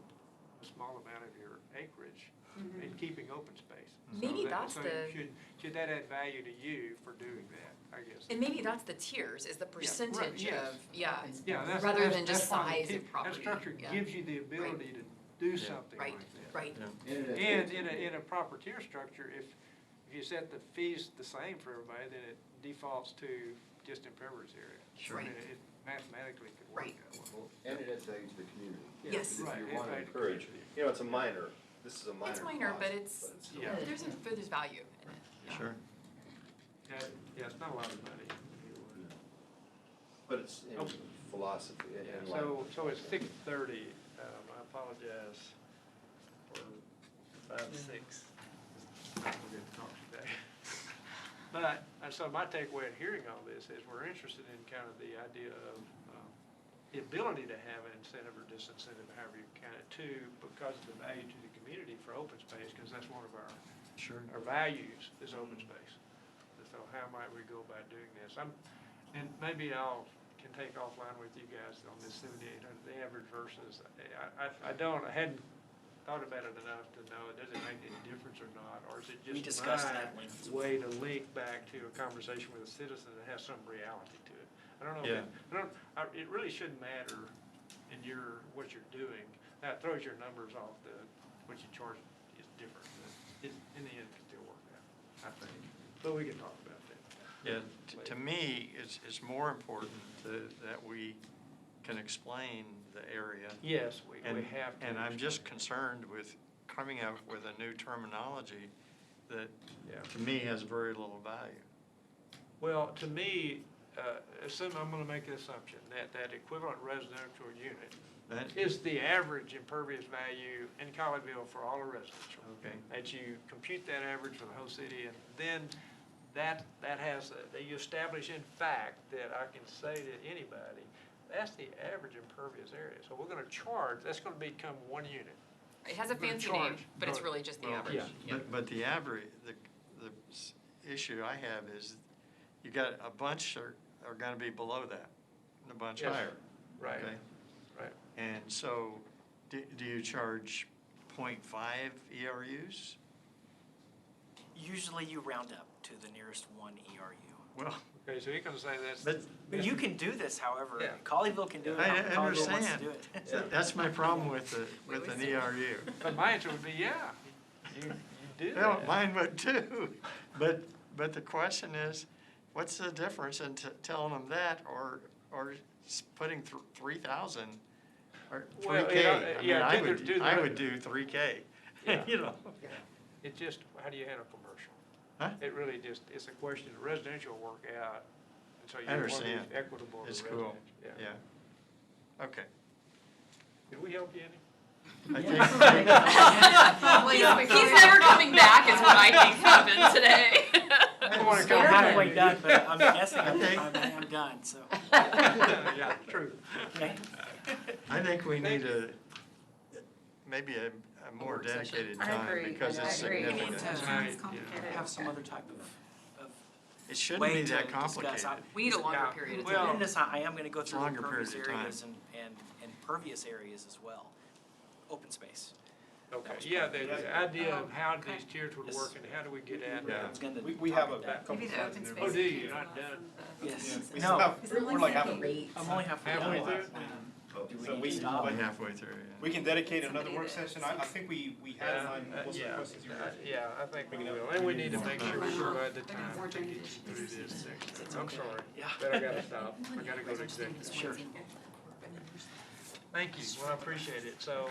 a small amount of your acreage Mhm. and keeping open space? Maybe So that's so the- should that add value to you for doing that, I guess? And maybe that's the tiers, is the percentage yes. of, yeah, Yeah, that's. rather that's- than just that's why the size of property, That structure yeah. gives you the ability to do something like right, that. right. And in a proper tier structure, if you set the fees the same for everybody, then it defaults to just impervious area. Sure. I mean, it mathematically could work Right. that way. and it adds value to the community. Yes. Right, If and you want to value to encourage, community. you know, it's a minor, this is a minor It's minor, cost, but it's, still- Yeah. there's value in it. Sure. Yeah, it's not a lot of money. But it's in Oh. philosophy and life. So it's 6:30, I apologize for 5 to 6. We're going to talk today. But, so my takeaway in hearing all this is we're interested in kind of the idea of the ability to have an incentive or disincentive, however you count it, too, because of the value to the community for open space, because that's one of Sure. our values is open space. So how might we go about doing this? And maybe can take offline with you guys on this 7,800, the average versus, I hadn't thought about it enough to know, does it make any difference or not? Or is it We just discussed my that at length. way to link back to a conversation with a citizen that has some reality to it? I don't know, it really shouldn't matter in what you're doing. Now, it throws your numbers off, what you charge is different, but in the end, it can still work out, I think. But we can talk about that. Yeah, to me, it's more important that we can explain the area. Yes, we And, have to. and I'm just explain. concerned with coming up with a new terminology that, Yeah. to me, has very little value. Well, to me, I'm gonna make an assumption that equivalent residential unit That, is the average impervious value in Colleyville for all the residential. okay, That you compute that average for the whole city, and then that you establish in fact that I can say to anybody, that's the average impervious area. So we're gonna charge, that's gonna become one unit. It has a We're gonna fancy name, charge, but it's but- really just the well, average. yeah. but the average, the issue I have is you got a bunch are gonna be below that, and a bunch Yes, higher. Right, Okay? right. And so, do you charge 0.5 ERUs? Usually you round up to the nearest one ERU. Well, Okay, so you're gonna say that's. But you can do this however, Yeah. Colleyville can do it, I how Colleyville wants to understand. do it. That's my problem with an ERU. But my answer would be, yeah, you do Well, that. mine would too, but the question is, what's the difference in telling them that or putting 3,000 or Well, 3K? I mean, yeah, I do would, the- I would do 3K, Yeah. you know? It's just, how do you handle commercial? Huh? It really just, it's a question, of residential will work out, and so you I want to understand. be equitable to It's residential. cool, yeah. Okay. Did we help you any? I think, He's never coming back is what I think happened today. I don't wanna I'm come back. halfway done, but I'm guessing I think- am done, so. Yeah, true. Okay. I think we Thank need maybe a more work session. dedicated I time agree. because it's I agree. significant. Sounds Right, yeah. complicated. Have some other type of It shouldn't way be to that discuss. complicated. We need a longer Yeah, period of well- time. In this, I am gonna go through Longer impervious period of time. areas and pervious areas as well, open space. Okay, yeah, the idea of how these tiers would work and how do we get at Yeah. that? It's gonna We have a talk about couple Maybe the slides open in there. Oh, space. do you? You're not done? Yes, We no, still have, we're like half, I'm only halfway Halfway done. through? so we, Stop. Like halfway through, yeah. we can dedicate another work session. I think we had in mind most of the Yeah, questions you were asking. yeah, I think we will, and we need to make sure we provide the time to get you through this section. I'm sorry, Yeah. but I gotta stop, I gotta go to executive. Sure. Thank you, well, I appreciate it, so,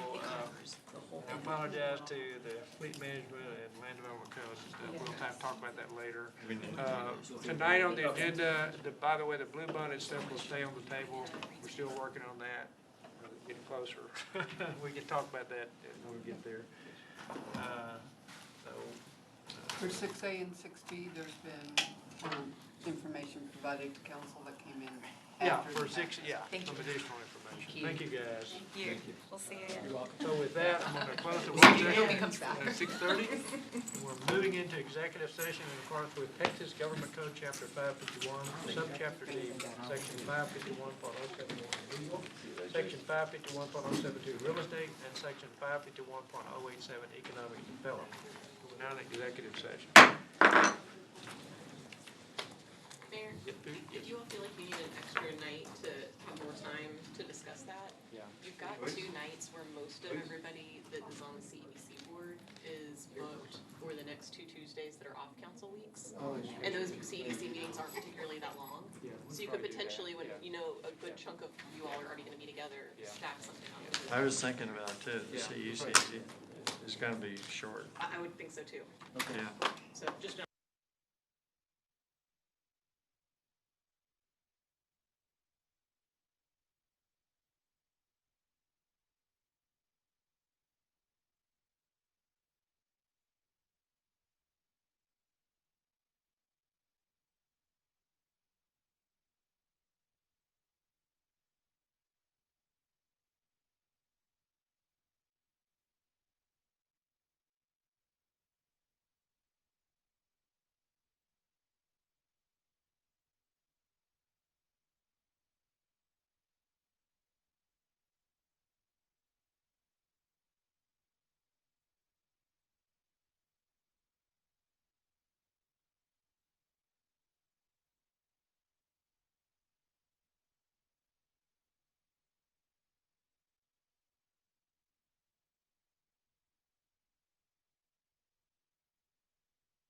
I apologize to the fleet management and land development codes and stuff, we'll have to talk about that later. We need- Tonight on the agenda, by the way, the blue bonnet stuff will stay on the table, we're still working on that, getting closer. We can talk about that when we get there. For 6A and 6B, there's been information provided to council that came in Yeah, after. for the six, fact. yeah, Thank some you. additional information. Thank you, guys. Thank you. We'll see you again. So with that, I'm gonna close the work Hope he session comes back. at 6:30. We're moving into executive session in accordance with Texas Government Code, Chapter 551, Subchapter D, Section 551.071 legal, Section 551.072 real estate, and Section 551.087 economic development. We're now in executive session. Mayor, Yes, Boo? if you all feel like you need an extra night to have more time to discuss that, you've got 2 nights where most of everybody that is on the CEDC board is booked for the next 2 Tuesdays that are off council weeks. And those CEDC meetings aren't particularly that long. So you could potentially, when you know a good chunk of you all are already gonna be together, stack something up. I was thinking about it too, the CUCC is gonna be short, I would think so too. yeah. So just